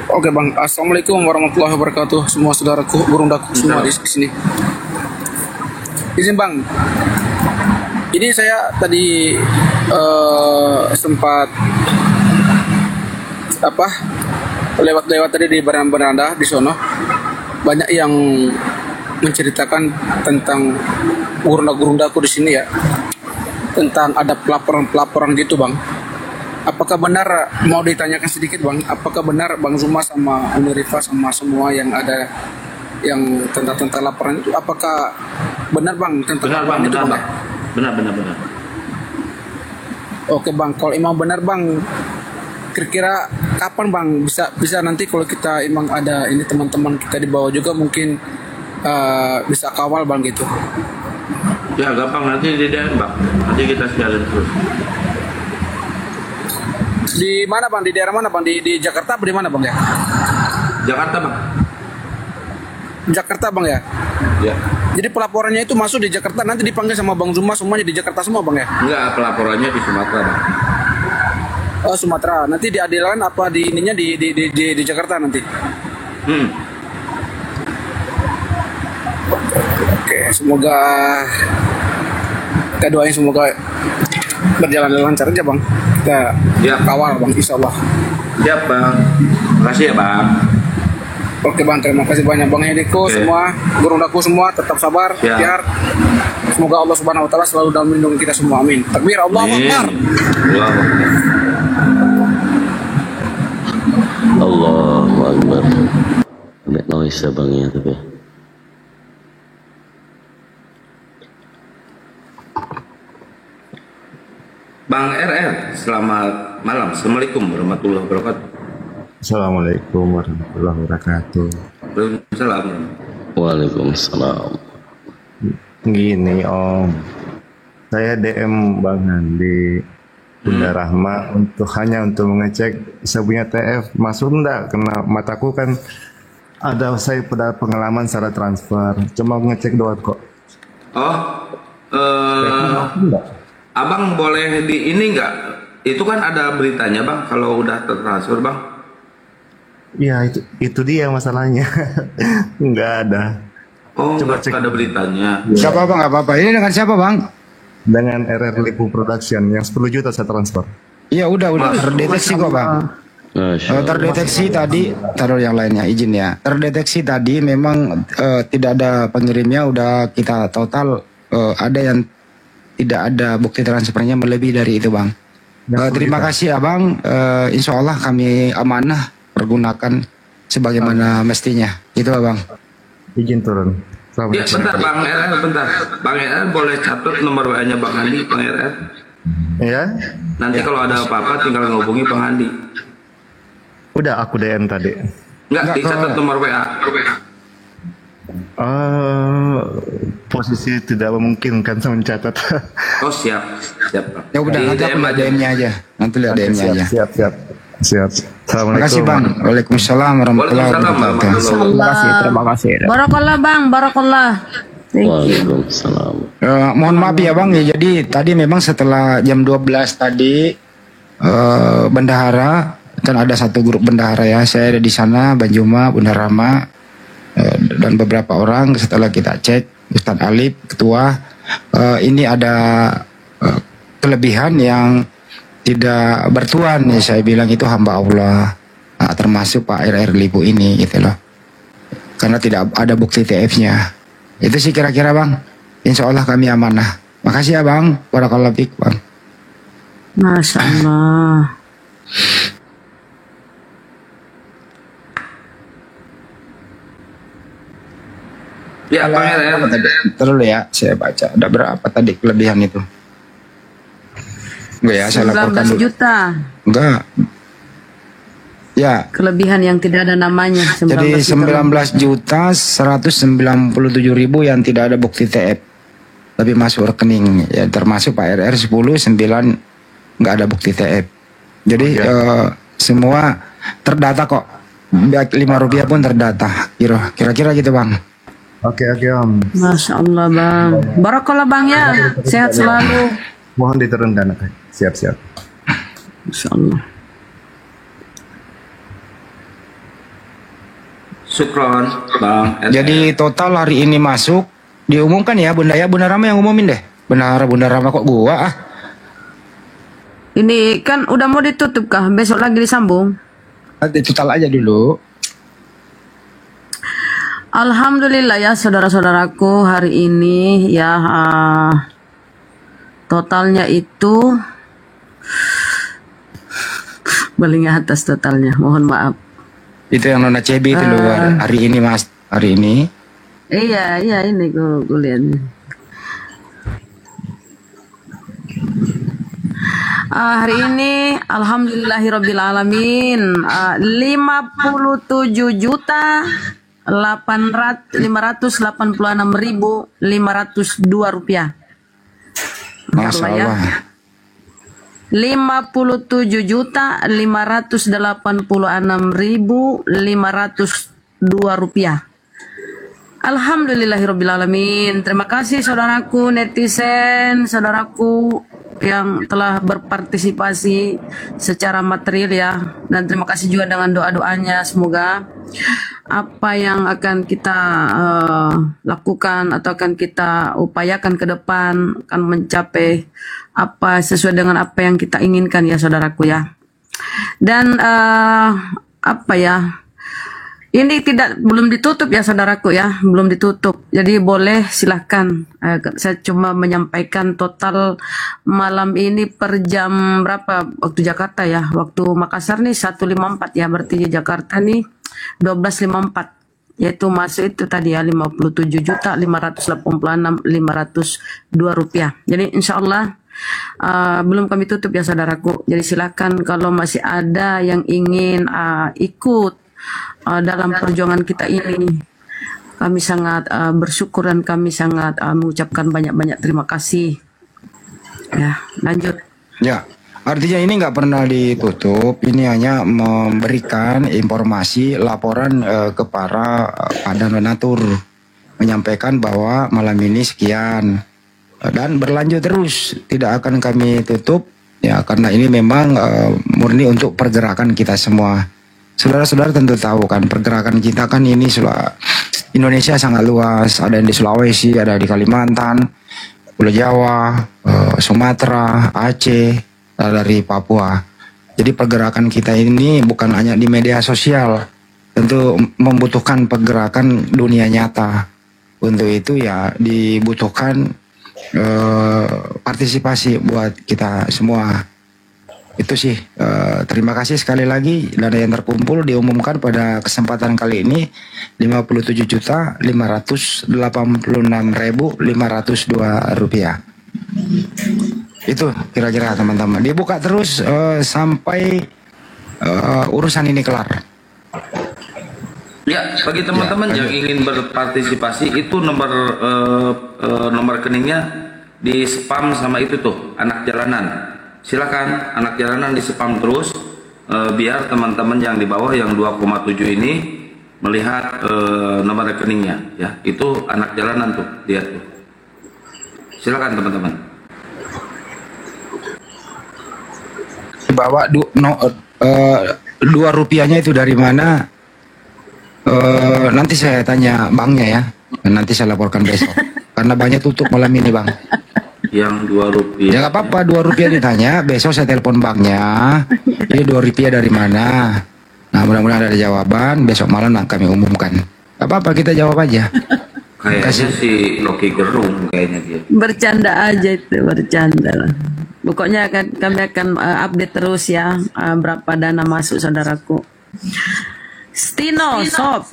Oke bang, assalamualaikum warahmatullahi wabarakatuh. Semua saudaraku, burung daku semua di sini. Izin bang, ini saya tadi sempat lewat-lewat tadi di beranda di sono. Banyak yang menceritakan tentang gurunda-gurundaku di sini ya, tentang ada pelaporan gitu bang. Apakah benar, mau ditanyakan sedikit bang, apakah benar Bang Zuma sama Uni Rifa sama semua yang ada yang tentang laporan itu, apakah benar bang tentang laporan itu bang? Benar. Oke bang, kalau emang benar bang, kira-kira kapan bang bisa nanti kalau kita emang ada ini teman-teman kita di bawah juga mungkin bisa kawal bang gitu. Ya gampang, nanti di DM bang, nanti kita siarin terus. Di mana bang? Di daerah mana bang? Di Jakarta apa di mana bang ya? Jakarta bang. Jakarta bang ya? Ya. Jadi pelaporannya itu masuk di Jakarta, nanti dipanggil sama Bang Zuma semuanya di Jakarta semua bang ya? Enggak, pelaporannya di Sumatera bang. Oh Sumatera, nanti diadilan apa di ininya di Jakarta nanti? Oke, semoga kita doain semoga berjalan lancar aja bang. Kita kawal bang, insya Allah. Siap bang, makasih ya bang. Oke bang, terima kasih banyak bang Hediko, semua gurundaku semua tetap sabar, ikhtiar. Semoga Allah Subhanahu Wa Taala selalu dalam melindungi kita semua, amin. Takbir, Allahu Akbar. Allahu Akbar. Ambil noise abangnya tapi. Bang RR, selamat malam. Assalamualaikum warahmatullahi wabarakatuh. Assalamualaikum warahmatullahi wabarakatuh. Waalaikumsalam. Waalaikumsalam. Gini Om, saya DM Bang Handi Bunda Rahma hanya untuk mengecek saya punya TF masuk enggak, karena mataku kan ada saya pada pengalaman secara transfer, cuma ngecek doang kok. Abang boleh di ini enggak? Itu kan ada beritanya bang kalau udah tertransfer bang. Iya itu dia masalahnya. Nggak ada. Oh, coba cek, ada beritanya. Siapa bang? Nggak apa-apa. Ini dengan siapa bang? Dengan RR Lipu Production yang 10 juta saya transfer. Iya udah terdeteksi kok bang. Terdeteksi tadi, taruh yang lainnya izin ya. Terdeteksi tadi memang tidak ada pengirimnya, udah kita total ada yang tidak ada bukti transfernya melebihi dari itu bang. Terima kasih abang. Insya Allah kami amanah pergunakan sebagaimana mestinya. Itu abang. Izin turun. Ya bentar Bang RR, bentar. Bang RR boleh catat nomor WA-nya Bang Andi, Bang RR. Ya. Nanti kalau ada apa-apa tinggal ngehubungi Bang Andi. Udah aku DM tadi. Enggak, dicatat nomor WA. Posisi tidak memungkinkan saya mencatat. Oh siap Bang. Ya udah nanti aku lihat DM-nya aja. Nanti lihat DM-nya aja. Siap. Terima kasih bang. Waalaikumsalam warahmatullahi wabarakatuh. Terima kasih. Barakallah bang, barakallah. Waalaikumsalam. Mohon maaf ya bang ya. Jadi tadi memang setelah jam 12 tadi bendahara kan ada satu grup bendahara ya. Saya ada di sana, Bang Juma, Bunda Rama dan beberapa orang. Setelah kita cek Ustadz Alif ketua, ini ada kelebihan yang tidak bertuan ya, saya bilang itu hamba Allah, termasuk Pak RR Lipu ini gitu loh, karena tidak ada bukti TF-nya. Itu sih kira-kira bang. Insya Allah kami amanah. Makasih ya bang. Barakallahu fiik bang. Masya Allah. Ya Bang RR. Terus ya saya baca ada berapa tadi kelebihan itu. Enggak ya, saya laporkan 19 juta. Enggak. Ya. Kelebihan yang tidak ada namanya. Jadi 19 juta 197.000 yang tidak ada bukti TF. tapi masuk rekening ya, termasuk Pak RR 10 9 nggak ada bukti TF. Jadi semua terdata kok, baik 5 rupiah pun terdata. Kira-kira gitu Bang. Oke Om. Masya Allah Bang. Barakallah Bang ya. Sehat selalu. Mohon diturunkan. Siap. Masya Allah. Syukron Bang. Jadi total hari ini masuk diumumkan ya Bunda Rama yang umumin deh. Bunda Rama kok gua ah. Ini kan udah mau ditutup kah? Besok lagi disambung? Total aja dulu. Alhamdulillah ya saudara-saudaraku, hari ini ya totalnya itu paling atas totalnya, mohon maaf. Itu yang Nona CB itu loh, hari ini Mas, hari ini. Iya ini gue lihat. Hari ini alhamdulillahirobbilalamin 57.586.502 rupiah. Masya Allah. 57.586.502 rupiah. Alhamdulillahirobbilalamin. Terima kasih saudaraku netizen, saudaraku yang telah berpartisipasi secara material ya, dan terima kasih juga dengan doa-doanya. Semoga apa yang akan kita lakukan atau akan kita upayakan ke depan akan mencapai apa sesuai dengan apa yang kita inginkan ya saudaraku ya. Dan apa ya, ini belum ditutup ya saudaraku ya, belum ditutup. Jadi boleh silahkan. Saya cuma menyampaikan total malam ini per jam berapa waktu Jakarta ya. Waktu Makassar nih 1.54 ya, berarti di Jakarta nih 12.54. Yaitu masuk itu tadi ya 57.586.502 rupiah. Jadi insya Allah belum kami tutup ya saudaraku. Jadi silahkan kalau masih ada yang ingin ikut dalam perjuangan kita ini, kami sangat bersyukur dan kami sangat mengucapkan banyak-banyak terima kasih. Ya, lanjut. Ya, artinya ini nggak pernah ditutup. Ini hanya memberikan informasi laporan ke para donatur, menyampaikan bahwa malam ini sekian dan berlanjut terus, tidak akan kami tutup ya, karena ini memang murni untuk pergerakan kita semua. Saudara-saudara tentu tahu kan, pergerakan kita kan ini Indonesia sangat luas, ada yang di Sulawesi, ada di Kalimantan, Pulau Jawa, Sumatera, Aceh, dari Papua. Jadi pergerakan kita ini bukan hanya di media sosial, tentu membutuhkan pergerakan dunia nyata. Untuk itu ya dibutuhkan partisipasi buat kita semua. Itu sih, terima kasih sekali lagi. Dana yang terkumpul diumumkan pada kesempatan kali ini 57.586.502 rupiah. Itu kira-kira teman-teman. Dibuka terus sampai urusan ini kelar. Ya, bagi teman-teman yang ingin berpartisipasi itu nomor rekeningnya di spam sama itu tuh, anak jalanan. Silakan anak jalanan di spam terus biar teman-teman yang di bawah yang 2,7 ini melihat nomor rekeningnya ya. Itu anak jalanan tuh, lihat tuh. Silakan teman-teman. Bawa 2 rupiahnya itu dari mana? Nanti saya tanya banknya ya. Nanti saya laporkan besok. Karena banknya tutup malam ini Bang. Yang 2 rupiah. Ya nggak apa-apa, 2 rupiah ditanya, besok saya telepon banknya. Ini 2 rupiah dari mana? Nah mudah-mudahan ada jawaban, besok malam kami umumkan. Gak apa-apa, kita jawab aja. Kayaknya si Loki Gerung kayaknya dia. Bercanda aja itu, bercanda. Pokoknya kami akan update terus ya berapa dana masuk saudaraku. Stino, sop.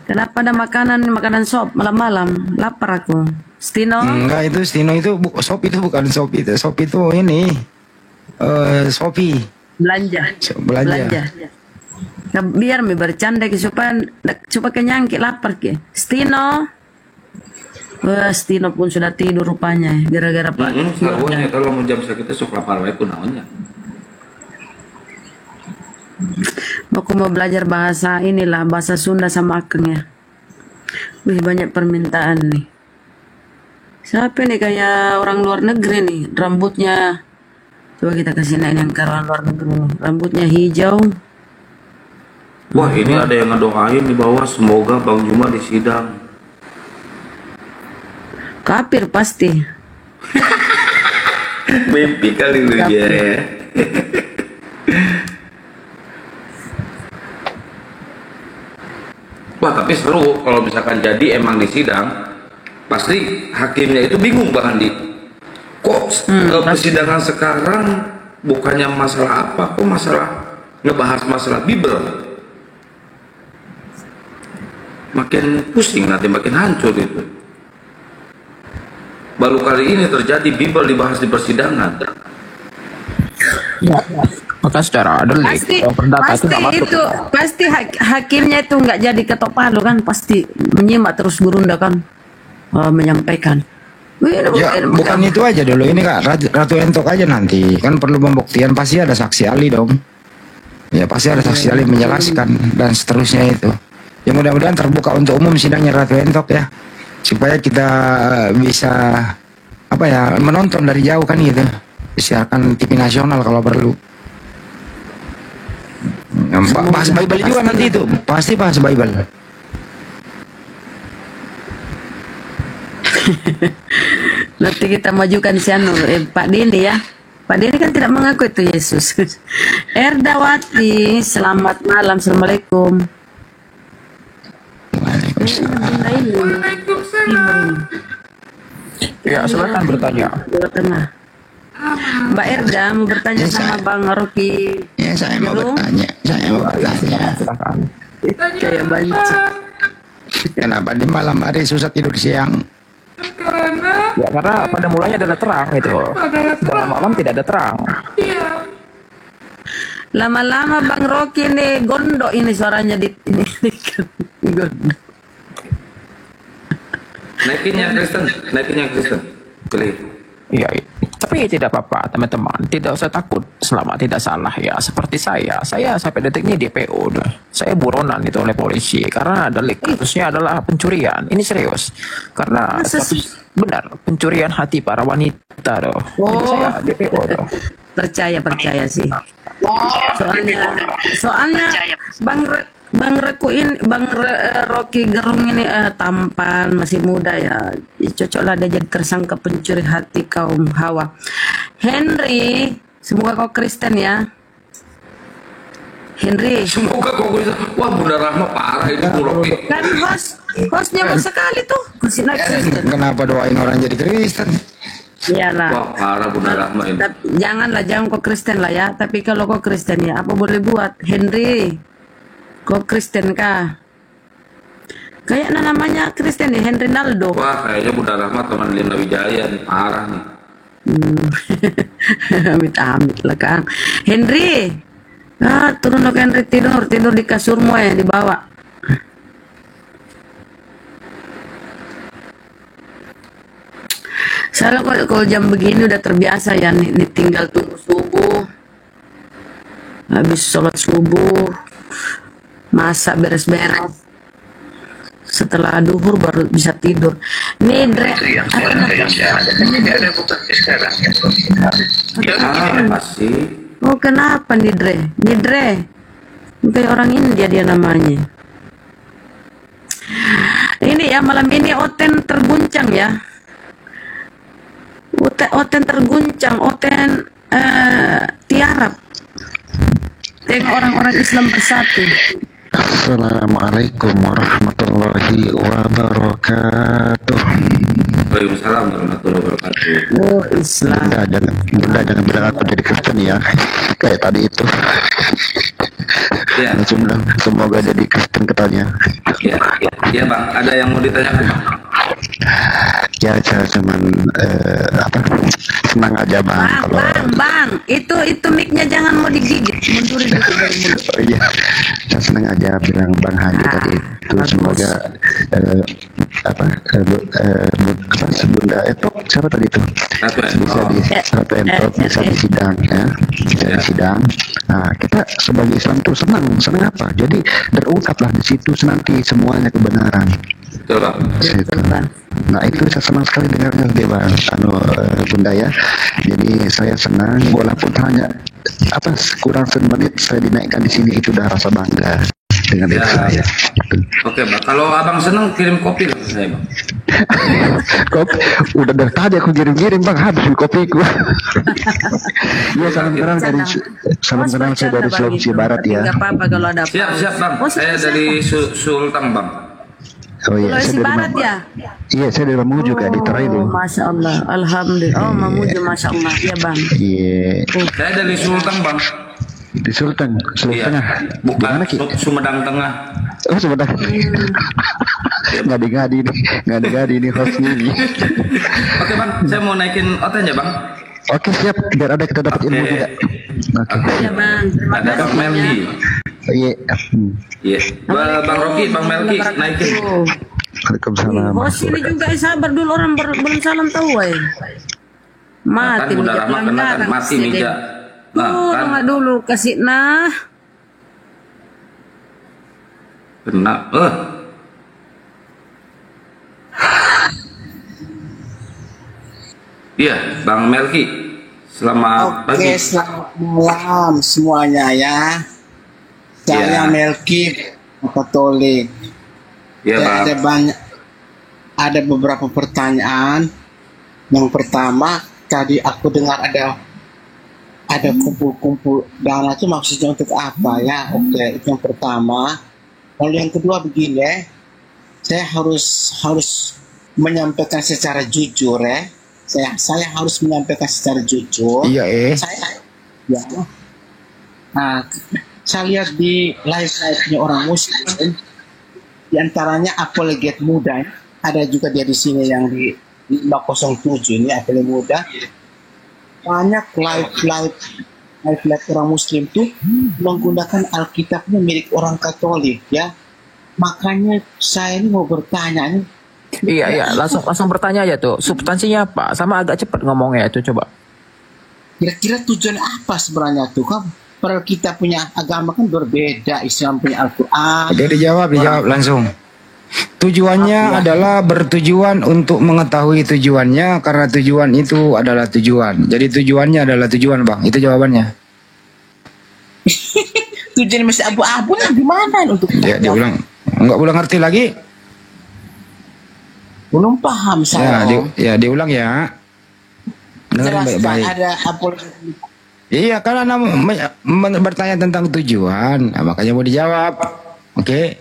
Kenapa ada makanan sop malam-malam? Lapar aku. Stino? Enggak, itu Stino itu sop itu bukan sop itu. Sop itu ini Shopee. Belanja. Belanja. Nah, biar mi bercanda supaya kenyang lapar ke. Stino. Stino pun sudah tidur rupanya gara-gara Pak. Sarwanya kalau mau jam segitu sok lapar wae kunaonnya. Aku mau belajar bahasa inilah, bahasa Sunda sama Akeng ya. Wih, banyak permintaan nih. Siapa nih kayak orang luar negeri nih, rambutnya. Coba kita kasih naik yang ke orang luar negeri nih. Rambutnya hijau. Wah, ini ada yang ngedoain di bawah, semoga Bang Juma disidang. Kafir pasti. Mimpi kali lu ya. Wah, tapi seru kalau misalkan jadi emang disidang, pasti hakimnya itu bingung Bang Andi. Kok persidangan sekarang bukannya masalah apa, kok masalah ngebahas masalah Bible. Makin pusing nanti, makin hancur itu. Baru kali ini terjadi Bible dibahas di persidangan. Ya, maka secara delik perdata itu nggak masuk. Pasti hakimnya itu nggak jadi ketok palu kan, pasti menyimak terus gurunda kan, menyampaikan. Ya, bukan itu aja dulu, ini Kak Ratu Entok aja nanti kan perlu pembuktian, pasti ada saksi ahli dong. Ya pasti ada saksi ahli menjelaskan dan seterusnya itu. Ya mudah-mudahan terbuka untuk umum sidangnya Ratu Entok ya, supaya kita bisa apa ya, menonton dari jauh kan gitu, disiarkan TV nasional kalau perlu. Bahas Bible juga nanti itu, pasti bahas Bible. Nanti kita majukan si Pak Dini ya. Pak Dini kan tidak mengaku itu Yesus. Erdawati, selamat malam, assalamualaikum. Ya, silakan bertanya. Mbak Erda mau bertanya sama Bang Rocky. Ya, saya mau bertanya. Kayak banci. Kenapa di malam hari susah tidur siang? Ya karena pada mulanya adalah terang itu. Dalam malam tidak ada terang. Lama-lama Bang Rocky nih gondok ini suaranya di gondok. Naikinnya Kristen. Pilih. Iya, tapi tidak apa-apa teman-teman, tidak usah takut selama tidak salah ya. Seperti saya sampai detik ini DPO, saya buronan itu oleh polisi karena delik kasusnya adalah pencurian. Ini serius, karena benar pencurian hati para wanita doh. Jadi saya DPO doh. Percaya sih. Soalnya Bang Rocky Gerung ini tampan, masih muda ya. Cocoklah dia jadi tersangka pencuri hati kaum Hawa. Henry, semoga kau Kristen ya. Henry. Semoga kau Kristen. Wah, Bunda Rahma parah itu Rocky. Kan hostnya sekali tuh. Kristen. Kenapa doain orang jadi Kristen? Iyalah. Wah, parah Bunda Rahma ini. Jangan kau Kristen lah ya. Tapi kalau kau Kristen ya, apa boleh buat? Henry, kau Kristen kah? Kayaknya namanya Kristen nih, Henry Naldo. Wah, kayaknya Bunda Rahma teman Lina Wijaya nih, parah nih. Amit-amit lah Kang. Henry, turun dong Henry, tidur di kasurmu ya, di bawah. Saya kalau jam begini udah terbiasa ya, nih tinggal tunggu subuh. Habis sholat subuh, masak beres-beres. Setelah duhur baru bisa tidur. Nih Dre, oh kenapa nih Dre? Nih Dre, kayak orang India dia namanya. Ini ya malam ini Oten terguncang ya. Oten terguncang, Oten tiarap. Tengok orang-orang Islam bersatu. Assalamualaikum warahmatullahi wabarakatuh. Waalaikumsalam warahmatullahi wabarakatuh. Oh Islam. Bunda jangan bilang aku jadi Kristen ya, kayak tadi itu. Ya. Semoga jadi Kristen katanya. Ya Bang, ada yang mau ditanyakan Bang? Ya saya cuman senang aja Bang. Bang, itu mic-nya jangan mau digigit, mundurin dulu dari mulut. Oh iya, saya senang aja bilang Bang Hadi tadi itu semoga Bunda Etok siapa tadi itu bisa di Ratu Etok bisa di sidang ya, bisa di sidang. Nah, kita sebagai Islam tuh senang apa? Jadi terungkaplah di situ nanti semuanya kebenaran. Betul, Bang. Nah, itu saya senang sekali dengarnya Bang, Bunda ya. Jadi saya senang walaupun hanya kurang semenit saya dinaikkan di sini, itu udah rasa bangga dengan diri saya. Oke, Bang. Kalau Abang senang kirim kopi ke saya, Bang. Kopi udah dari tadi aku kirim Bang, habis kopiku. Iya, salam kenal saya dari Sulawesi Barat ya. Enggak apa-apa kalau ada. Siap Bang. Saya dari Sulteng, Bang. Oh iya, Sulawesi Barat ya? Iya, saya dari Mamuju Kak, di Terai itu. Masya Allah, alhamdulillah. Oh, Mamuju, Masya Allah, ya Bang. Iya. Saya dari Sulteng, Bang. Di Sulteng Tengah. Bukan, Sumedang Tengah. Oh, Sumedang. Ngadi-ngadi ini hostnya nih. Oke Bang, saya mau naikin otenya Bang. Oke, siap, biar ada kita dapat ilmu juga. Oke. Ya Bang, terima Ada Bang Melki. Iya. Iya. Bang Rocky, Bang Melki naikin. Waalaikumsalam. Bos ini juga sabar dulu, orang belum salam tahu mati Udah lama kena kan, mati Mija. Nah, dulu kasih kena. Iya, Bang Melki. Selamat pagi. Oke, selamat malam semuanya ya. Saya Melki Katolik. Ya, Bang. Ada beberapa pertanyaan. Yang pertama, tadi aku dengar ada kumpul-kumpul dana, itu maksudnya untuk apa ya? Oke, itu yang pertama. Lalu yang kedua begini, saya harus menyampaikan secara jujur ya. Saya harus menyampaikan secara jujur. Iya, saya lihat di live-nya orang Muslim, di antaranya apologet muda, ada juga dia di sini yang di 507 ini apologet muda. Banyak live orang Muslim tuh menggunakan Alkitabnya milik orang Katolik ya. Makanya saya ini mau bertanya nih. Iya, langsung bertanya aja tuh. Substansinya apa? Sama agak cepat ngomongnya itu, coba. Kira-kira tujuan apa sebenarnya tuh? Kan padahal kita punya agama kan berbeda, Islam punya Al-Quran. Oke, dijawab langsung. Tujuannya adalah bertujuan untuk mengetahui tujuannya, karena tujuan itu adalah tujuan. Jadi tujuannya adalah tujuan, Bang. Itu jawabannya. Tujuan masih abu-abu nih, gimana untuk dia ulang. Enggak ulang ngerti lagi? Belum paham saya. Diulang ya. Dengerin baik-baik. Ada apologi. Iya, karena bertanya tentang tujuan, makanya mau dijawab. Oke,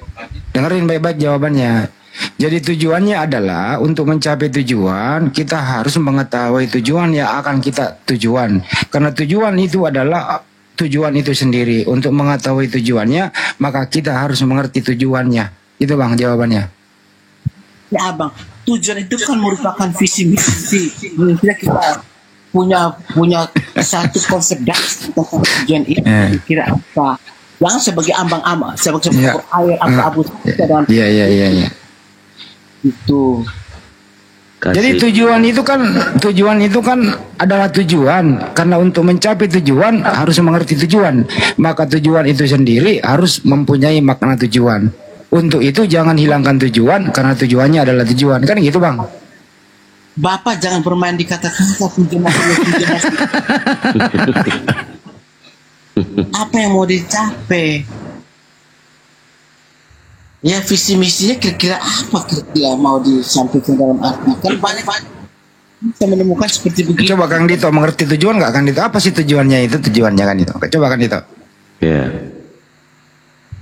dengerin baik-baik jawabannya. Jadi tujuannya adalah untuk mencapai tujuan, kita harus mengetahui tujuan yang akan kita tujuan. Karena tujuan itu adalah tujuan itu sendiri. Untuk mengetahui tujuannya, maka kita harus mengerti tujuannya. Itu Bang jawabannya. Ya Bang, tujuan itu kan merupakan visi misi. Kita punya satu konsep dasar tentang tujuan itu. Kira apa? Jangan sebagai ambang-ambang, sebagai air abu-abu dan Iya. Itu. Jadi tujuan itu kan adalah tujuan. Karena untuk mencapai tujuan harus mengerti tujuan. Maka tujuan itu sendiri harus mempunyai makna tujuan. Untuk itu jangan hilangkan tujuan, karena tujuannya adalah tujuan. Kan gitu Bang? Bapak jangan bermain di kata-kata tujuan. Apa yang mau dicapai? Ya visi misinya kira-kira apa kira-kira mau disampaikan dalam arti? Kan banyak saya menemukan seperti begitu. Coba Kang Dito mengerti tujuan nggak Kang Dito? Apa sih tujuannya itu? Tujuannya Kang Dito. Coba Kang Dito. Ya.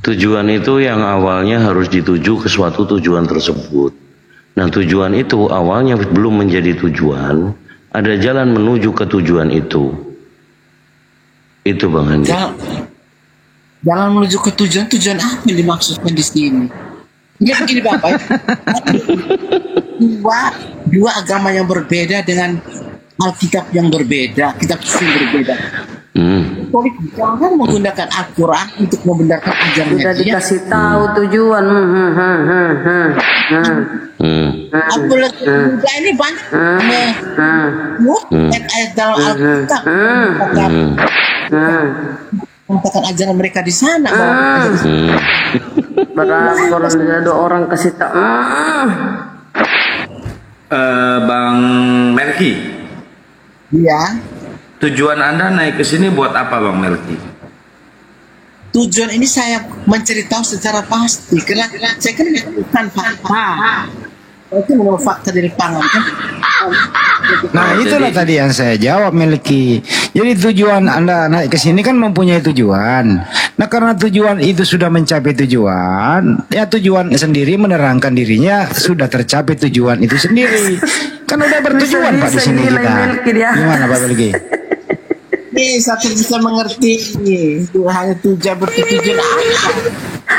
Tujuan itu yang awalnya harus dituju ke suatu tujuan tersebut. Nah tujuan itu awalnya belum menjadi tujuan, ada jalan menuju ke tujuan itu. Itu Bang Andi. Jalan menuju ke tujuan apa yang dimaksudkan di sini? Ya begini Bapak. dua agama yang berbeda dengan Alkitab yang berbeda, kitab suci yang berbeda. Jangan menggunakan Al-Quran untuk membenarkan ajarannya. Sudah dikasih tahu tujuan. Apalagi muda ini banyak ayat dalam Alkitab mengatakan ajaran mereka di sana. Berapa ada orang kasih tak. Bang Melki. Iya. Tujuan Anda naik ke sini buat apa, Bang Melki? Tujuan ini saya mencari tahu secara pasti karena saya kan bukan fakta. Itu menurut fakta dari pangan kan. Nah itulah tadi yang saya jawab, Melki. Jadi tujuan Anda naik ke sini kan mempunyai tujuan. Nah karena tujuan itu sudah mencapai tujuan, ya tujuan sendiri menerangkan dirinya sudah tercapai tujuan itu sendiri. Kan udah bertujuan Pak di sini kita. Gimana Pak Melki? Saya bisa mengerti itu hanya bertujuan.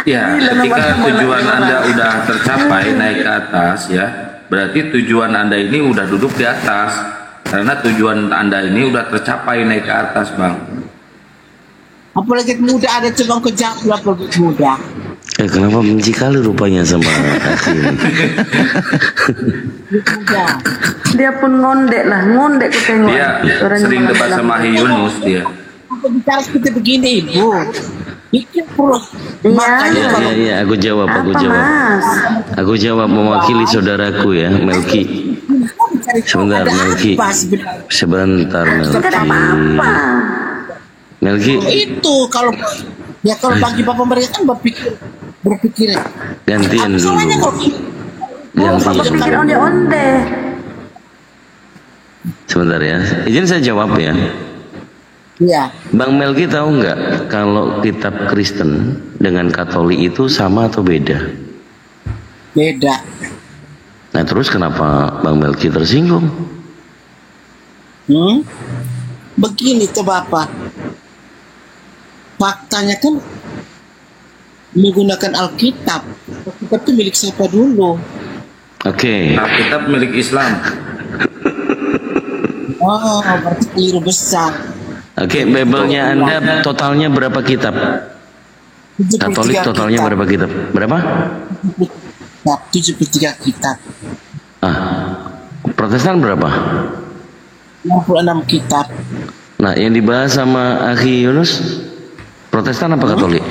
Ya, ketika tujuan Anda udah tercapai naik ke atas ya, berarti tujuan Anda ini udah duduk di atas. Karena tujuan Anda ini udah tercapai naik ke atas, Bang. Apalagi muda ada coba kejam apalagi muda. Kenapa benci kali rupanya sama Akhil? Dia pun ngondek ku tengok. Dia sering debat sama Hi Yunus dia. Aku bicara seperti begini, Ibu. Bikin perut. Iya, aku jawab. Aku jawab mewakili saudaraku ya, Melki. Sebentar, Melki. Melki. Itu kalau bagi Bapak mereka kan berpikir. Gantian dulu. Berpikir onde-onde. Sebentar ya, izin saya jawab ya. Iya. Bang Melki tahu nggak kalau kitab Kristen dengan Katolik itu sama atau beda? Beda. Nah terus kenapa Bang Melki tersinggung? Begini tuh Bapak. Faktanya kan menggunakan Alkitab. Alkitab itu milik siapa dulu? Oke. Alkitab milik Islam. Oh, berarti keliru besar. Oke, Bible-nya Anda totalnya berapa kitab? Katolik totalnya berapa kitab? Berapa? 73 kitab. Protestan berapa? 66 kitab. Nah, yang dibahas sama Akhi Yunus, Protestan apa Katolik?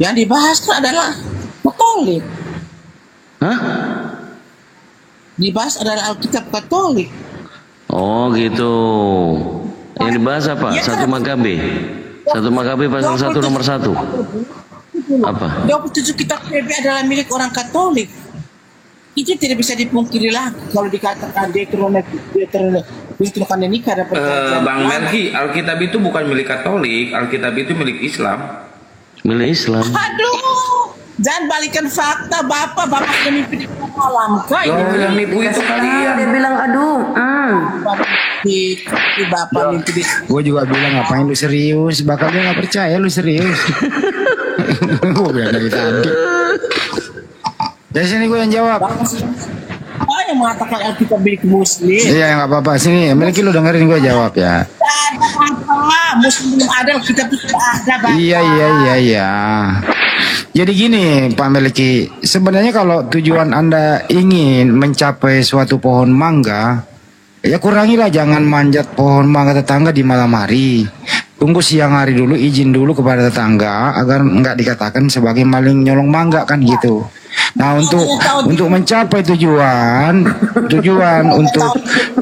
Yang dibahas kan adalah Katolik. Hah? Dibahas adalah Alkitab Katolik. Oh gitu. Yang dibahas apa? Ya, 1 Makabe. 1 Makabe pasal 1 nomor 1. Apa? 27 kitab PB adalah milik orang Katolik. Itu tidak bisa dipungkiri lagi kalau dikatakan Deuterononika dapat. Bang Melki, Alkitab itu bukan milik Katolik, Alkitab itu milik Islam. Milik Islam. Aduh, jangan balikan fakta, Bapak mimpi di malam kah? Yang nipu itu kalian. Dia bilang aduh. Bapak mimpi di. Gue juga bilang ngapain lu serius? Bakal dia nggak percaya lu serius. Gue bilang dari tadi. Dari sini gue yang jawab. Yang mengatakan Alkitab milik Muslim. Iya nggak apa-apa, sini Melki lu dengerin gue jawab ya. Muslim belum ada, Alkitab itu ada, Bapak. Iya. Jadi gini Pak Melki, sebenarnya kalau tujuan Anda ingin mencapai suatu pohon mangga, ya kurangilah, jangan manjat pohon mangga tetangga di malam hari. Tunggu siang hari dulu, izin dulu kepada tetangga agar nggak dikatakan sebagai maling nyolong mangga kan gitu. Nah untuk mencapai tujuan untuk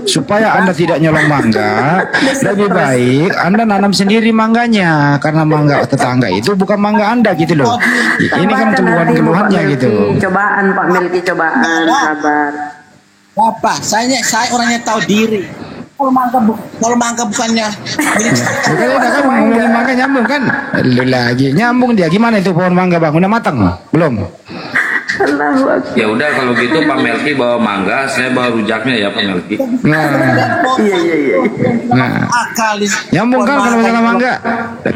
supaya Anda tidak nyolong mangga, lebih baik Anda nanam sendiri mangganya, karena mangga tetangga itu bukan mangga Anda gitu loh. Ini kan keluhan-keluhannya gitu. Cobaan Pak Melki, cobaan, sabar. Bapak, saya orangnya tahu diri. Kalau mangga bukannya bukan udah kan ngomongin mangga nyambung kan? Lu lagi nyambung dia, gimana itu pohon mangga Bang? Udah matang belum? Ya udah kalau gitu Pak Melki bawa mangga, saya bawa rujaknya ya Pak Melki. Iya. Nah, nyambung kan kalau masalah mangga?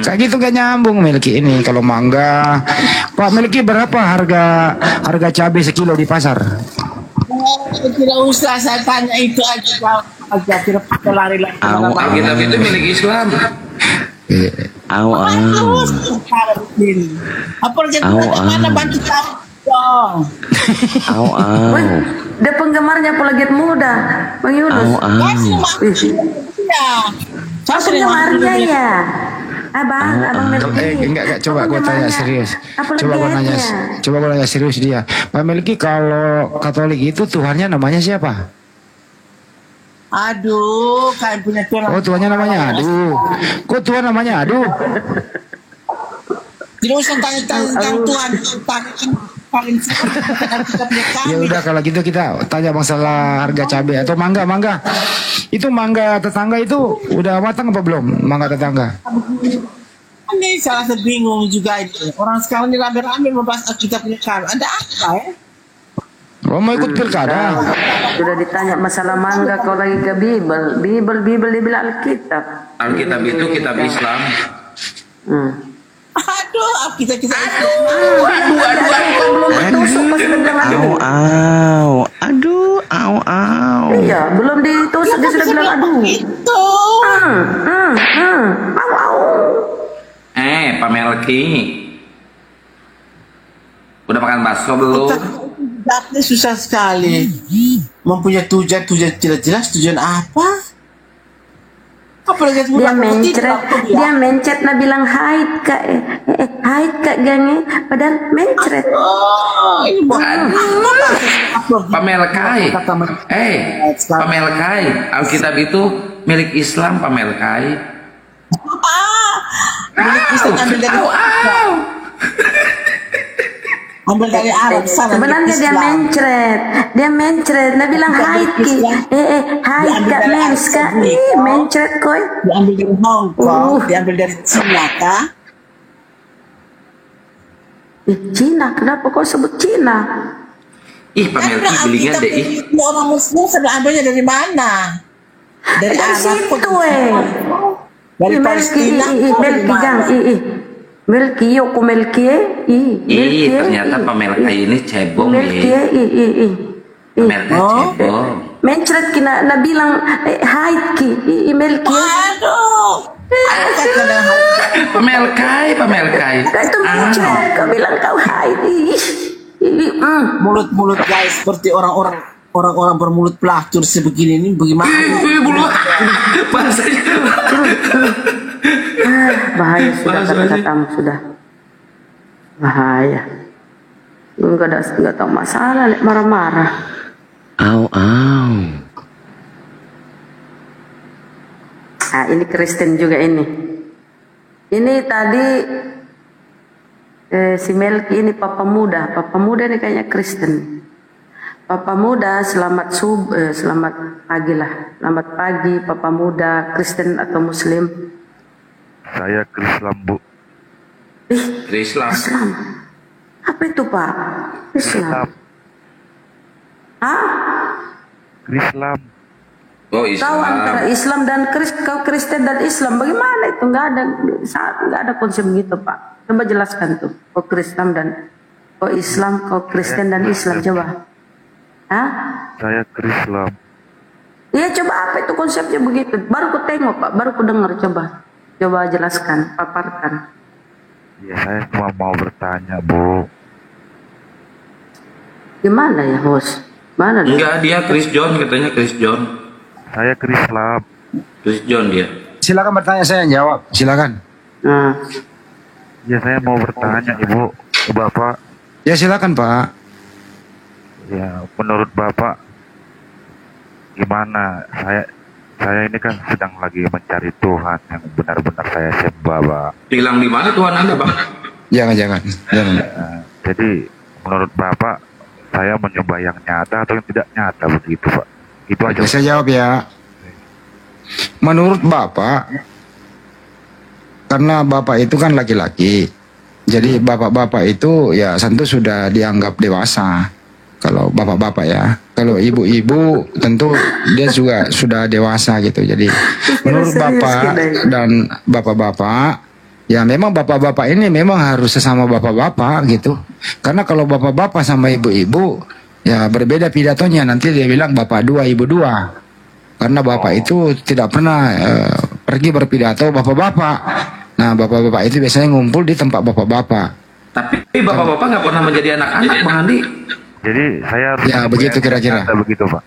Kayak gitu gak nyambung Melki ini kalau mangga. Pak Melki berapa harga cabai sekilo di pasar? Tidak usah saya tanya itu aja. Tidak perlu lari-lari. Alkitab itu milik Islam. Apalagi mana bantu tahu dong. Au au. Wih, dia penggemarnya apologet muda, Bang Yunus. Au au. Oh, penggemarnya ya. Abang Melki. Enggak, coba gue tanya serius. Coba gue nanya serius dia. Pak Melki, kalau Katolik itu Tuhannya namanya siapa? Aduh, kalian punya Tuhan. Oh, Tuhannya namanya Aduh. Kok Tuhan namanya Aduh? Tidak usah tanya tentang Tuhan, paling Ya udah kalau gitu kita tanya masalah harga cabai atau mangga. Itu mangga tetangga itu udah matang apa belum? Mangga tetangga. Ini salah satu bingung juga itu. Orang sekarang ini rame-rame membahas kita punya cara. Ada apa ya? Oh, mau ikut pilkada? Sudah ditanya masalah mangga kau lagi ke Bible dia bilang Alkitab. Alkitab itu kitab Islam. Aduh, kita Aduh, kau belum ditusuk pas dia bilang aduh. Au. Iya, belum ditusuk dia sudah bilang aduh. Itu. Pak Melki, udah makan bakso belum? Ini susah sekali. Mempunyai tujuan jelas tujuan apa? Apalagi Dia mencret nah bilang haid kak gange padahal mencret. Pak Melkai. Pak Melkai, Alkitab itu milik Islam, Pak Melkai. Milik Islam ambil dari ambil dari Arab sana. Sebenarnya dia mencret nah bilang haid ki haid kak mens kak mencret koi. Diambil dari Hong Kong, diambil dari Cina kah? Cina, kenapa kau sebut Cina? Pak Melki bilingan deh. Orang Muslim sudah ambilnya dari mana? Dari Arab situ dari Palestina. Melki Ternyata Pak Melki ini cebong ya. Melki cebong. Mencret kina na bilang haid ki Melki. Aduh. Pak Melki. Itu mencret kau bilang kau haid. Mulut guys seperti orang-orang bermulut pelacur sebegini ini bagaimana? Bahaya sudah kata-katamu sudah bahaya. Enggak tahu masalah marah-marah. Au. Ini Kristen juga ini. Ini tadi si Melki ini Papa muda ini kayaknya Kristen. Papa muda selamat pagi lah. Selamat pagi Papa muda, Kristen atau Muslim? Saya Krislam, Bu. Krislam. Apa itu Pak? Islam. Krislam. Oh, Islam. Kau antara Islam dan kau Kristen dan Islam bagaimana itu? Nggak ada konsep gitu Pak. Coba jelaskan tuh. Kau Kristen dan kau Islam, kau Kristen dan Islam coba. Saya Krislam. Iya coba apa itu konsepnya begitu? Baru ku tengok Pak, baru ku dengar coba jelaskan, paparkan. Ya saya cuma mau bertanya Bu. Gimana ya host? Mana dia? Enggak, dia Chris John katanya Chris John. Saya Krislam. Chris John dia. Silakan bertanya, saya yang jawab. Silakan. Ya saya mau bertanya Ibu, Bapak. Ya silakan Pak. Ya menurut Bapak gimana? Saya ini kan sedang lagi mencari Tuhan yang benar-benar saya sembah, Pak. Hilang di mana Tuhan Anda, Bang? Jangan. Jadi menurut Bapak saya menyembah yang nyata atau yang tidak nyata begitu, Pak? Itu aja. Saya jawab ya. Menurut Bapak, karena Bapak itu kan laki-laki, jadi bapak-bapak itu ya tentu sudah dianggap dewasa. Kalau bapak-bapak ya, kalau ibu-ibu tentu dia juga sudah dewasa gitu. Jadi menurut Bapak dan bapak-bapak, ya memang bapak-bapak ini memang harus sesama bapak-bapak gitu. Karena kalau bapak-bapak sama ibu-ibu, ya berbeda pidatonya. Nanti dia bilang bapak dua, ibu dua. Karena bapak itu tidak pernah pergi berpidato bapak-bapak. Nah bapak-bapak itu biasanya ngumpul di tempat bapak-bapak. Tapi Tapi bapak-bapak nggak pernah menjadi anak-anak, Bang Andi. Jadi saya harus Ya begitu kira-kira. begitu Pak.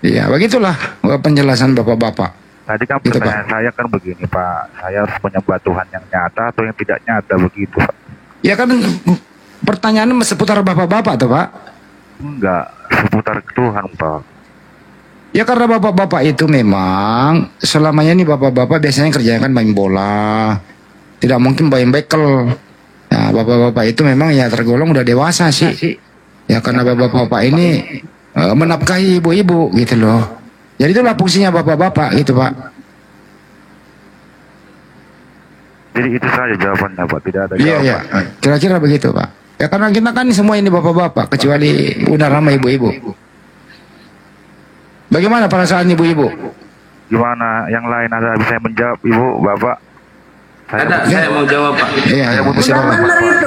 Iya begitulah penjelasan bapak-bapak. Tadi kan Gitu, pertanyaan saya kan begini Pak, saya harus menyembah Tuhan yang nyata atau yang tidak nyata begitu Pak? Ya kan pertanyaan seputar bapak-bapak tuh Pak. Enggak, seputar Tuhan Pak. Ya karena bapak-bapak itu memang selamanya nih bapak-bapak biasanya kerjakan main bola, tidak mungkin main bekel. Nah bapak-bapak itu memang ya tergolong udah dewasa sih. Ya karena bapak-bapak ini menafkahi ibu-ibu gitu loh. Jadi itulah fungsinya bapak-bapak gitu Pak. Jadi itu saja jawabannya Pak, tidak ada Iya jawaban. iya, kira-kira begitu Pak. Ya karena kita kan semua ini bapak-bapak kecuali udah ramai ibu-ibu. Bagaimana perasaan ibu-ibu? Gimana yang lain ada bisa menjawab Ibu, Bapak? Saya mau jawab Pak. Iya, Udah bener itu.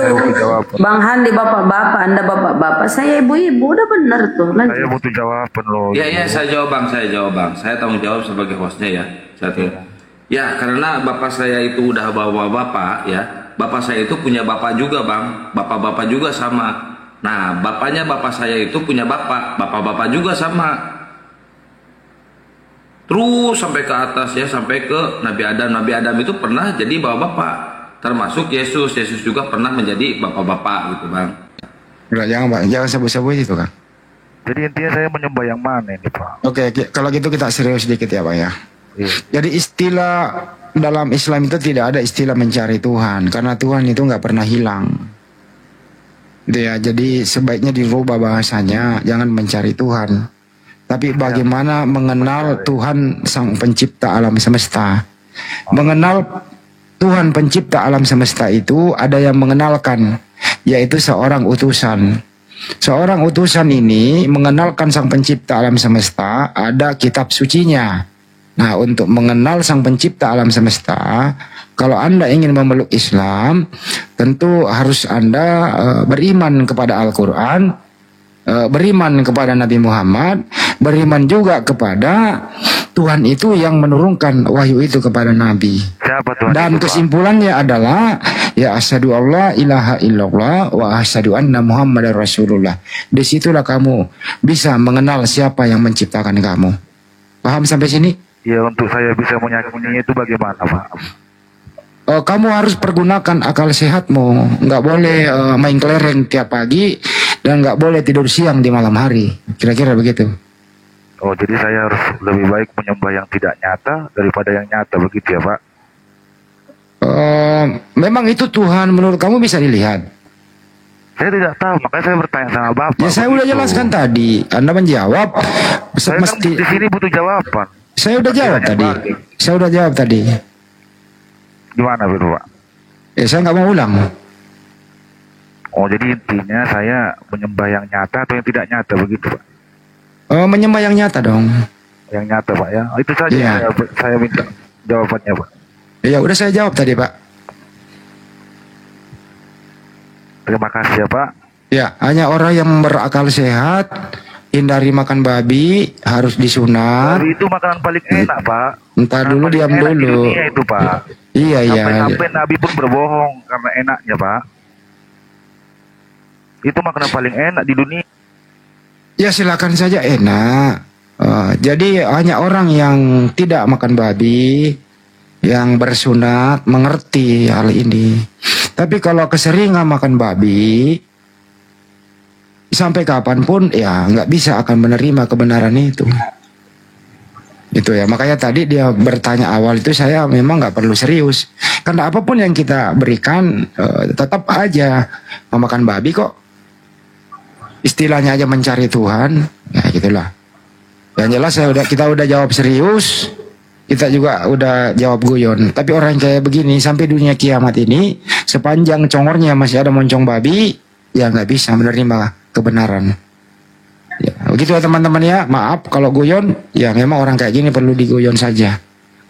Bang Handi bapak-bapak, Anda bapak-bapak, saya ibu-ibu, udah bener tuh. Lanjut. Saya butuh jawaban loh. Iya, saya jawab Bang, Saya tanggung jawab sebagai hostnya ya. Ya, karena bapak saya itu udah bapak-bapak ya. Bapak saya itu punya bapak juga Bang. Bapak-bapak juga sama. Nah, bapaknya bapak saya itu punya bapak-bapak juga sama. Terus sampai ke atas ya, sampai ke Nabi Adam. Nabi Adam itu pernah jadi bapak-bapak. Termasuk Yesus juga pernah menjadi bapak-bapak gitu Bang. Udah jangan Pak, jangan sebut-sebut itu kan. Jadi intinya saya menyembah yang mana ini Pak? Oke, kalau gitu kita serius sedikit ya Pak ya. Jadi istilah dalam Islam itu tidak ada istilah mencari Tuhan, karena Tuhan itu nggak pernah hilang. Gitu ya, jadi sebaiknya dirubah bahasanya, jangan mencari Tuhan. Tapi bagaimana mengenal Tuhan Sang Pencipta alam semesta. Mengenal Tuhan Pencipta alam semesta itu ada yang mengenalkan, yaitu seorang utusan. Seorang utusan ini mengenalkan Sang Pencipta alam semesta, ada kitab sucinya. Nah, untuk mengenal Sang Pencipta alam semesta, kalau Anda ingin memeluk Islam, tentu harus Anda beriman kepada Al-Quran, beriman kepada Nabi Muhammad, beriman juga kepada Tuhan itu yang menurunkan wahyu itu kepada Nabi. Dan kesimpulannya adalah ya asyhadu alla ilaha illallah wa asyhadu anna Muhammadar Rasulullah. Disitulah kamu bisa mengenal siapa yang menciptakan kamu. Paham sampai sini? Ya, untuk saya bisa menyakininya itu bagaimana Pak? Kamu harus pergunakan akal sehatmu. Nggak boleh main kelereng tiap pagi dan nggak boleh tidur siang di malam hari. Kira-kira begitu. Oh, jadi saya harus lebih baik menyembah yang tidak nyata daripada yang nyata begitu ya Pak? Memang itu Tuhan menurut kamu bisa dilihat? Saya tidak tahu, makanya saya bertanya sama Bapak. Ya saya udah jelaskan tadi. Anda menjawab. Saya kan di sini butuh jawaban. Saya udah jawab tadi. Saya udah jawab tadi. Gimana begitu Pak? Saya nggak mau ulang. Oh, jadi intinya saya menyembah yang nyata atau yang tidak nyata begitu Pak? Menyembah yang nyata dong. Yang nyata Pak ya. Itu saja Iya. saya minta jawabannya Pak. Ya udah saya jawab tadi Pak. Terima kasih ya Pak. Ya, hanya orang yang berakal sehat, hindari makan babi, harus disunat. Babi itu makanan paling enak Pak. Entar dulu, diam Enak di dulu. dunia itu Pak. Iya. Sampai Nabi pun berbohong karena enaknya Pak. Itu makanan paling enak di dunia. Ya silakan saja enak. Jadi hanya orang yang tidak makan babi, yang bersunat mengerti hal ini. Tapi kalau keseringan makan babi, sampai kapanpun ya nggak bisa akan menerima kebenaran itu. Itu ya, makanya tadi dia bertanya awal itu saya memang nggak perlu serius. Karena apapun yang kita berikan tetap aja memakan babi kok. Istilahnya aja mencari Tuhan, ya gitulah. Yang jelas kita udah jawab serius, kita juga udah jawab guyon. Tapi orang kayak begini sampai dunia kiamat ini, sepanjang congornya masih ada moncong babi, ya nggak bisa menerima kebenaran. Ya, begitu ya teman-teman ya. Maaf kalau guyon, ya memang orang kayak gini perlu diguyon saja.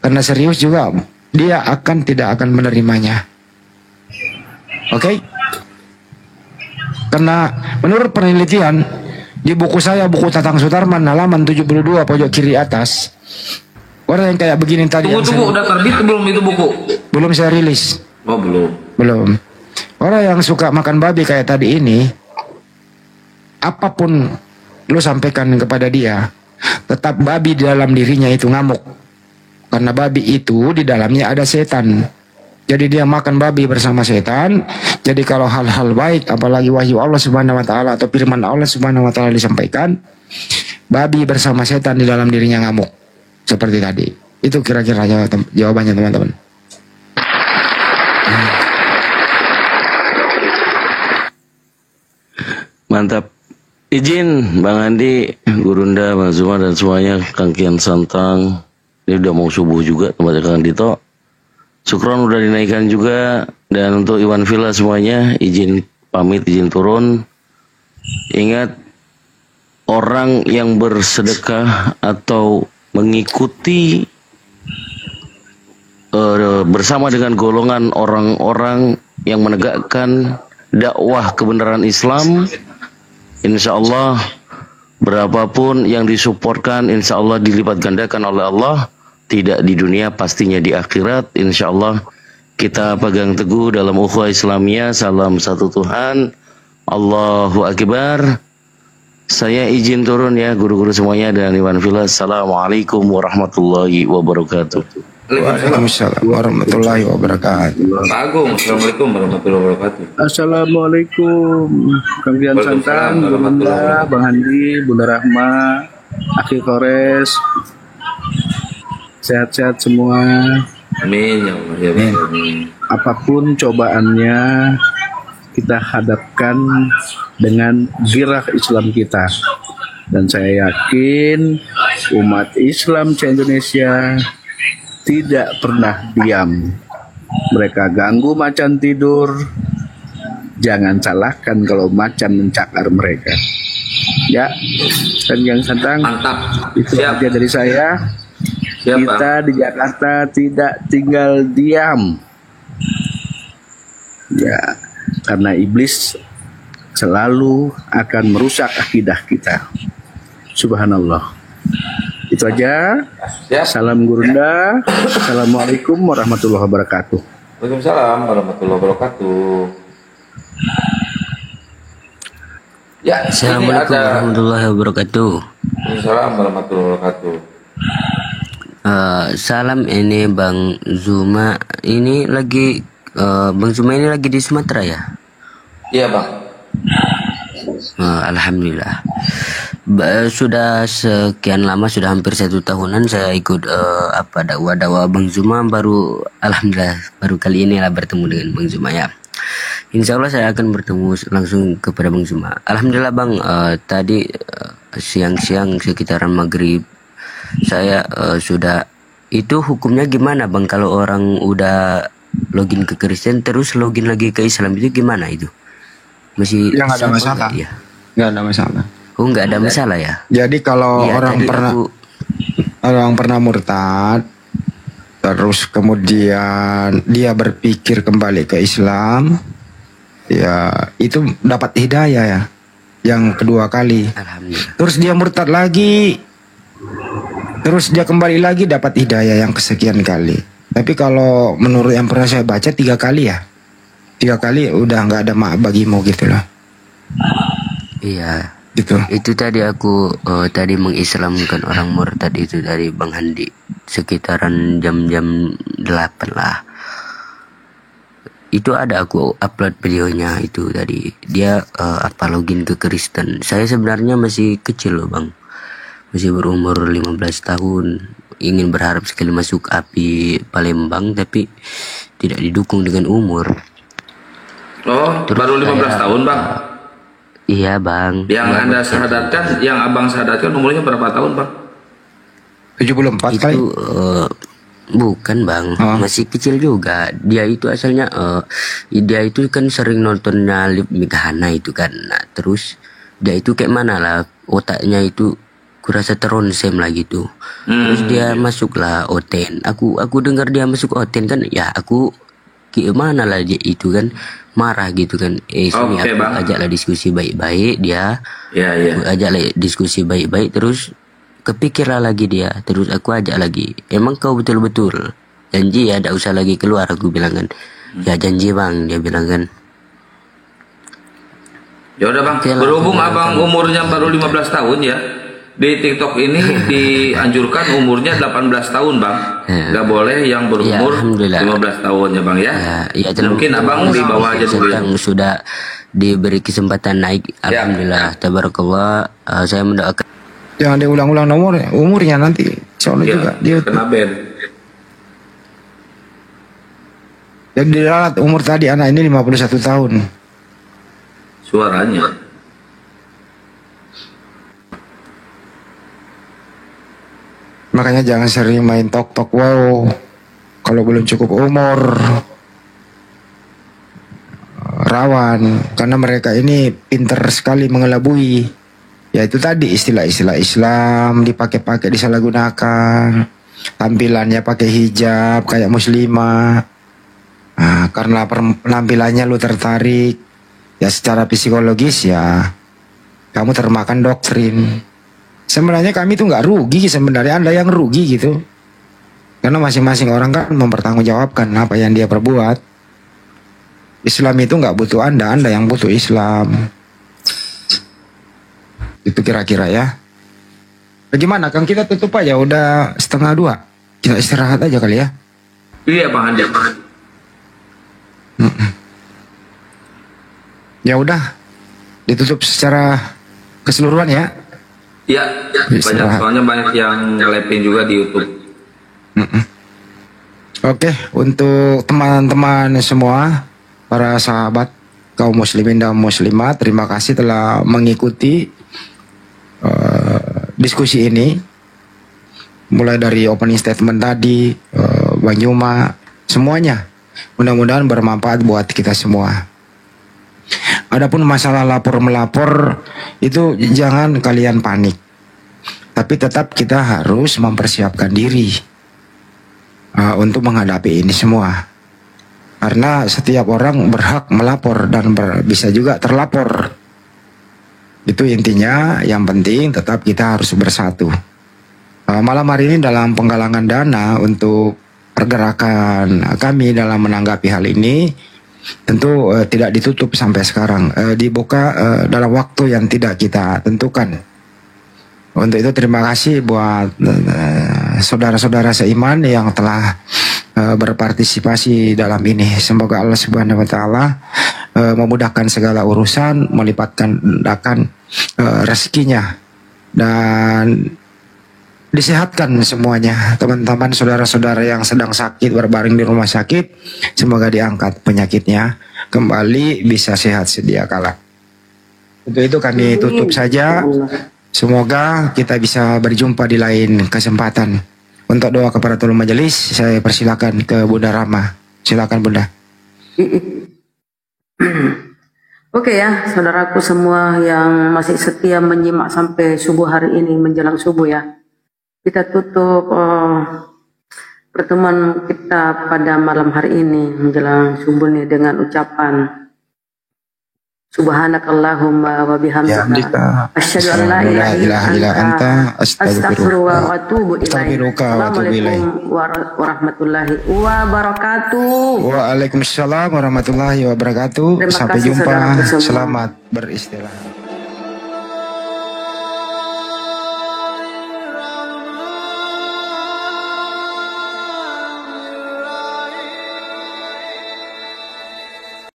Karena serius juga dia tidak akan menerimanya. Oke? Karena menurut penelitian di buku saya, buku Tatang Sutarman halaman 72 pojok kiri atas, orang yang kayak begini tadi. Tunggu, udah terbit belum itu buku? Belum saya rilis. Oh belum. Belum. Orang yang suka makan babi kayak tadi ini, apapun lu sampaikan kepada dia, tetap babi di dalam dirinya itu ngamuk. Karena babi itu di dalamnya ada setan. Jadi dia makan babi bersama setan. Jadi kalau hal-hal baik, apalagi wahyu Allah Subhanahu wa taala atau firman Allah Subhanahu wa taala disampaikan, babi bersama setan di dalam dirinya ngamuk. Seperti tadi. Itu kira-kira jawabannya teman-teman. Mantap. Izin Bang Andi, Gurunda, Bang Zuma dan semuanya, Kang Kian Santang. Ini udah mau subuh juga tempatnya Kang Dito. Sukron udah dinaikkan juga. Dan untuk Iwan Villa semuanya, izin pamit, izin turun. Ingat, orang yang bersedekah atau mengikuti bersama dengan golongan orang-orang yang menegakkan dakwah kebenaran Islam, insya Allah berapapun yang disupport,kan insya Allah dilipat gandakan oleh Allah, tidak di dunia pastinya di akhirat. Insya Allah kita pegang teguh dalam ukhuwah Islamiyah. Salam satu Tuhan, Allahu Akbar. Saya izin turun ya guru-guru semuanya dan Iwan Villa. Assalamualaikum warahmatullahi wabarakatuh. Waalaikumsalam warahmatullahi wabarakatuh. Pak Agung, Assalamualaikum warahmatullahi wabarakatuh. Assalamualaikum, Kang Dian Santan, Bunda, Bang Handi, Bunda Rahma, Akhil Kores, sehat-sehat semua. Amin ya Allah ya Amin. Apapun cobaannya, kita hadapkan dengan girah Islam kita. Dan saya yakin umat Islam se-Indonesia tidak pernah diam. Mereka ganggu macan tidur, jangan salahkan kalau macan mencakar mereka. Ya, dan yang Santang, mantap. Itu aja dari saya. Siap, kita di Jakarta tidak tinggal diam. Ya, karena iblis selalu akan merusak akidah kita. Subhanallah. Itu aja. Salam Gurunda. Assalamualaikum warahmatullahi wabarakatuh. Waalaikumsalam warahmatullahi wabarakatuh. Ya, Assalamualaikum warahmatullahi wabarakatuh. Waalaikumsalam warahmatullahi wabarakatuh. Salam, ini Bang Zuma. Ini lagi Bang Zuma ini lagi di Sumatera ya? Iya Bang. Alhamdulillah. Sudah sekian lama, sudah hampir 1 tahunan saya ikut dakwah Bang Zuma. Alhamdulillah baru kali ini lah bertemu dengan Bang Zuma ya. Insya Allah saya akan bertemu langsung kepada Bang Zuma. Alhamdulillah Bang, tadi siang-siang sekitaran maghrib saya sudah, itu hukumnya gimana Bang kalau orang udah login ke Kristen terus login lagi ke Islam, itu gimana itu? Masih ya, nggak ada masalah ya? Nggak ada masalah. Oh, nggak ada masalah ya? Jadi kalau orang pernah murtad terus kemudian dia berpikir kembali ke Islam, ya itu dapat hidayah ya, yang kedua kali. Terus dia murtad lagi, terus dia kembali lagi dapat hidayah yang kesekian kali. Tapi kalau menurut yang pernah saya baca 3 kali ya, 3 kali udah nggak ada maaf bagimu gitu loh. Iya. Gitu. Itu tadi aku tadi mengislamkan orang murtad itu dari Bang Handi sekitaran jam-jam 8 lah. Itu ada aku upload videonya itu tadi. Dia login ke Kristen. Saya sebenarnya masih kecil loh Bang. Masih berumur 15 tahun. Ingin berharap sekali masuk API Palembang tapi tidak didukung dengan umur. Oh, terus baru 15 tahun Bang? Iya Bang. Yang Anda syahadatkan, yang Abang syahadatkan umurnya berapa tahun Bang? 74 kali. Itu bukan Bang, masih kecil juga. Dia itu asalnya dia itu kan sering nontonnya Lip Mikahana itu kan. Nah, terus dia itu kayak mana lah otaknya itu kurasa teronsem lah gitu. Terus dia masuklah Oten. Aku dengar dia masuk Oten kan, ya aku gimana lah dia itu kan marah gitu kan. Sini aku ajaklah diskusi baik-baik dia. Aku ajaklah diskusi baik-baik terus kepikirlah lagi dia. Terus aku ajak lagi. Emang kau betul-betul janji ya, tak usah lagi keluar, aku bilang kan. Ya janji Bang, dia bilang kan. Ya udah Bang, berhubung Abang umurnya baru 15 tahun ya. Di TikTok ini dianjurkan umurnya 18 tahun Bang. Nggak boleh yang berumur 15 tahun ya Bang ya. Mungkin Abang di bawah aja dulu ya. Sudah diberi kesempatan naik. Alhamdulillah. Tabarakallah. Saya mendoakan. Jangan diulang-ulang umurnya nanti. Soalnya juga dia kena ban. Jadi diralat umur tadi anak ini 51 tahun. Suaranya. Makanya jangan sering main tok-tok wow. Kalau belum cukup umur. Rawan. Karena mereka ini pinter sekali mengelabui. Ya itu tadi istilah-istilah Islam dipakai-pakai, disalahgunakan. Tampilannya pakai hijab kayak muslimah. Nah, karena penampilannya lu tertarik, ya secara psikologis ya kamu termakan doktrin. Sebenarnya kami tuh nggak rugi, sebenarnya Anda yang rugi gitu. Karena masing-masing orang kan mempertanggungjawabkan apa yang dia perbuat. Islam itu nggak butuh Anda yang butuh Islam. Itu kira-kira ya. Bagaimana Kang, kita tutup aja, udah 1:30. Kita istirahat aja kali ya. Iya Bang Andi. Ya udah, ditutup secara keseluruhan ya. Iya, soalnya banyak yang ngelepin juga di YouTube. Oke, untuk teman-teman semua, para sahabat kaum muslimin dan muslimat, terima kasih telah mengikuti diskusi ini. Mulai dari opening statement tadi, Bang Yuma, semuanya mudah-mudahan bermanfaat buat kita semua. Adapun masalah lapor-melapor itu jangan kalian panik. Tapi tetap kita harus mempersiapkan diri untuk menghadapi ini semua. Karena setiap orang berhak melapor dan bisa juga terlapor. Itu intinya, yang penting tetap kita harus bersatu. Malam hari ini dalam penggalangan dana untuk pergerakan kami dalam menanggapi hal ini, tentu tidak ditutup sampai sekarang, dibuka dalam waktu yang tidak kita tentukan. Untuk itu terima kasih buat saudara-saudara seiman yang telah berpartisipasi dalam ini. Semoga Allah Subhanahu wa taala memudahkan segala urusan, melipatkan gandakan rezekinya, dan disehatkan semuanya. Teman-teman saudara-saudara yang sedang sakit berbaring di rumah sakit, semoga diangkat penyakitnya, kembali bisa sehat sedia kala. Untuk itu kami tutup saja. Semoga kita bisa berjumpa di lain kesempatan. Untuk doa keparatul majelis, saya persilakan ke Bunda Rama. Silakan Bunda. Oke ya, saudaraku semua yang masih setia menyimak sampai subuh hari ini menjelang subuh ya. Kita tutup pertemuan kita pada malam hari ini menjelang subuh nih dengan ucapan Subhanakallahumma wa bihamdika asyhadu an la ilaha illa anta astaghfiruka wa atubu ilaik. Assalamualaikum warahmatullahi wabarakatuh. Waalaikumsalam warahmatullahi wabarakatuh. Sampai jumpa. Selamat beristirahat.